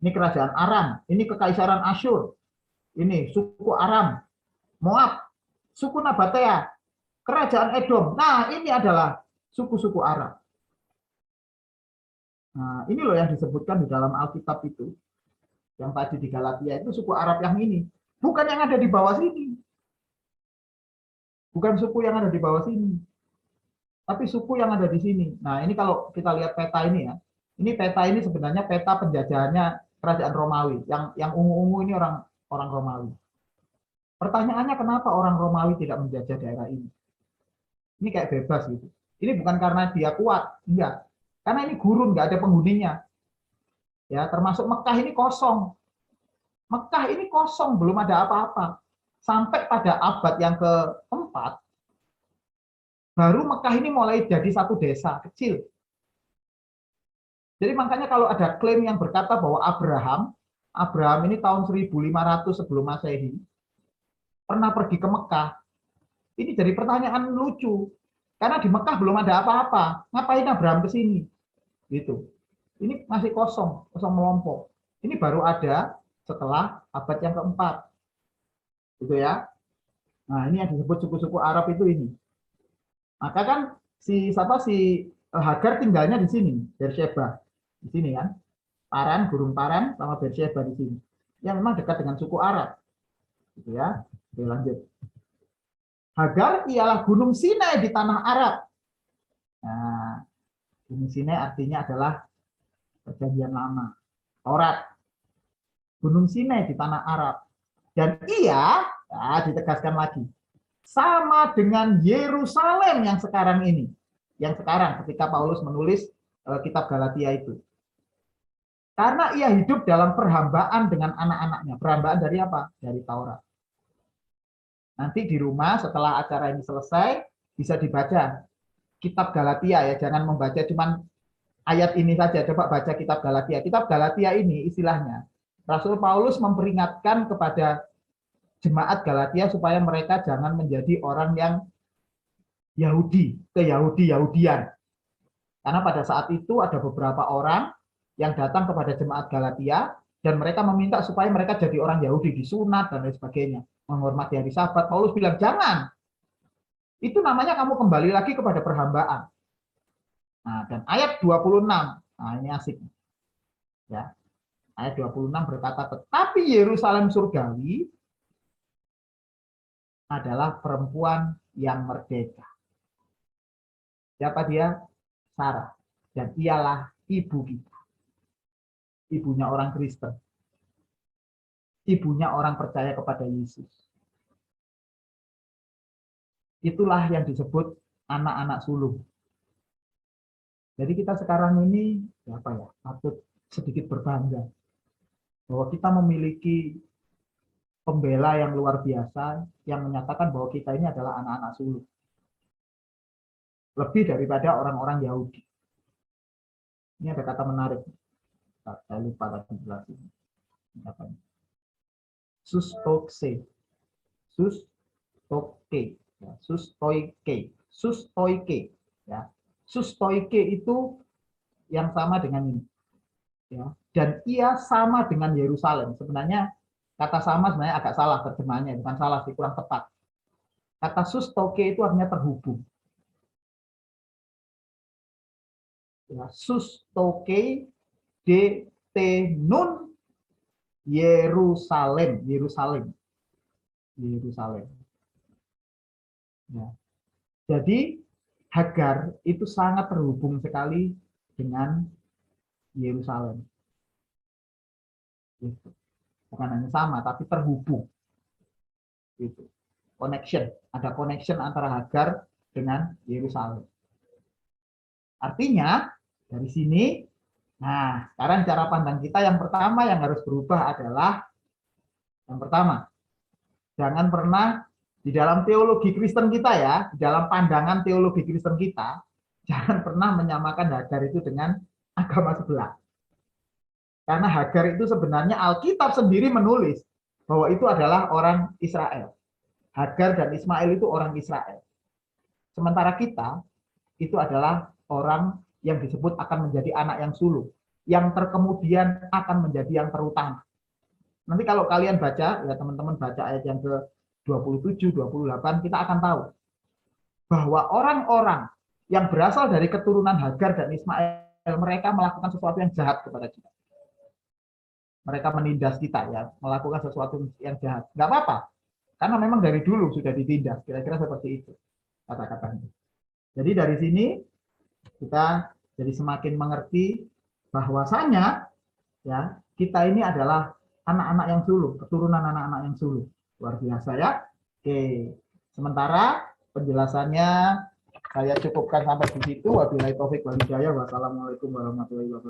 Ini kerajaan Aram, ini kekaisaran Asyur, ini suku Aram, Moab, suku Nabatea, kerajaan Edom. Nah, ini adalah suku-suku Arab. Nah, ini loh yang disebutkan di dalam Alkitab itu. Yang tadi di Galatia itu suku Arab yang ini. Bukan yang ada di bawah sini. Bukan suku yang ada di bawah sini. Tapi suku yang ada di sini. Nah, ini kalau kita lihat peta ini ya. Ini peta ini sebenarnya peta penjajahannya kerajaan Romawi. Yang ungu-ungu ini orang Romawi. Pertanyaannya kenapa orang Romawi tidak menjajah daerah ini? Ini kayak bebas gitu. Ini bukan karena dia kuat, enggak. Karena ini gurun, enggak ada penghuninya. Ya, termasuk Mekah ini kosong. Mekah ini kosong, belum ada apa-apa. Sampai pada abad yang keempat, baru Mekah ini mulai jadi satu desa kecil. Jadi makanya kalau ada klaim yang berkata bahwa Abraham ini tahun 1500 sebelum Masehi, pernah pergi ke Mekah, ini jadi pertanyaan lucu. Karena di Mekah belum ada apa-apa. Ngapain Abraham ke sini? Gitu. Ini masih kosong melompok. Ini baru ada setelah abad yang keempat. Gitu ya. Nah, ini yang disebut suku-suku Arab itu ini. Maka kan si Hagar tinggalnya di sini, Beersheba. Di sini kan. Paran, Gurun Paran sama Beersheba di sini. Yang memang dekat dengan suku Arab. Gitu ya. Oke, lanjut. Hagar ialah Gunung Sinai di tanah Arab. Nah, Gunung Sinai artinya adalah Perjanjian Lama, Taurat. Gunung Sinai di tanah Arab. Dan ia, ditegaskan lagi, sama dengan Yerusalem yang sekarang ini. Yang sekarang ketika Paulus menulis kitab Galatia itu. Karena ia hidup dalam perhambaan dengan anak-anaknya. Perhambaan dari apa? Dari Taurat. Nanti di rumah setelah acara ini selesai, bisa dibaca kitab Galatia ya. Jangan membaca cuman ayat ini saja. Coba baca kitab Galatia. Kitab Galatia ini istilahnya Rasul Paulus memperingatkan kepada jemaat Galatia supaya mereka jangan menjadi orang yang Yahudi, ke-Yahudian. Karena pada saat itu ada beberapa orang yang datang kepada jemaat Galatia dan mereka meminta supaya mereka jadi orang Yahudi, disunat dan lain sebagainya, menghormati hari Sabat. Paulus bilang, jangan. Itu namanya kamu kembali lagi kepada perhambaan. Nah, dan ayat 26, nah ini asik. Ya. Ayat 26 berkata, tetapi Yerusalem surgawi adalah perempuan yang merdeka. Siapa dia? Sarah. Dan ialah ibu kita. Ibunya orang Kristen. Ibunya orang percaya kepada Yesus. Itulah yang disebut anak-anak sulung. Jadi kita sekarang ini patut sedikit berbangga bahwa kita memiliki pembela yang luar biasa yang menyatakan bahwa kita ini adalah anak-anak sulung. Lebih daripada orang-orang Yahudi. Ini ada kata menarik. Saya lupa tadi jelasin. Sustoike. Sustoike. Ya, sustoike. Ya. Sustoike itu yang sama dengan ini. Ya. Dan ia sama dengan Yerusalem. Sebenarnya kata sama sebenarnya agak salah terjemahannya, bukan salah sih, kurang tepat. Kata sustoike itu artinya terhubung. Ya, sustoike de tenun Yerusalem. Ya. Jadi Hagar itu sangat terhubung sekali dengan Yerusalem. Gitu. Bukan hanya sama, tapi terhubung. Gitu. Connection, ada connection antara Hagar dengan Yerusalem. Artinya dari sini, nah sekarang cara pandang kita yang pertama yang harus berubah adalah yang pertama, jangan pernah di dalam teologi Kristen kita ya, di dalam pandangan teologi Kristen kita, jangan pernah menyamakan Hagar itu dengan agama sebelah. Karena Hagar itu sebenarnya Alkitab sendiri menulis bahwa itu adalah orang Israel. Hagar dan Ismail itu orang Israel. Sementara kita itu adalah orang yang disebut akan menjadi anak yang sulung, yang terkemudian akan menjadi yang terutama. Nanti kalau kalian baca, ya teman-teman baca ayat yang ke-27, 28, kita akan tahu bahwa orang-orang yang berasal dari keturunan Hagar dan Ismail, mereka melakukan sesuatu yang jahat kepada kita. Mereka menindas kita, ya, melakukan sesuatu yang jahat. Nggak apa-apa, karena memang dari dulu sudah ditindas, kira-kira seperti itu kata-katanya. Jadi dari sini kita jadi semakin mengerti bahwasanya ya kita ini adalah anak-anak yang sulung, keturunan anak-anak yang sulung. Luar biasa ya. Oke, sementara penjelasannya saya cukupkan sampai di situ. Wabillahi taufik wal hidayah. Wassalamualaikum warahmatullahi wabarakatuh.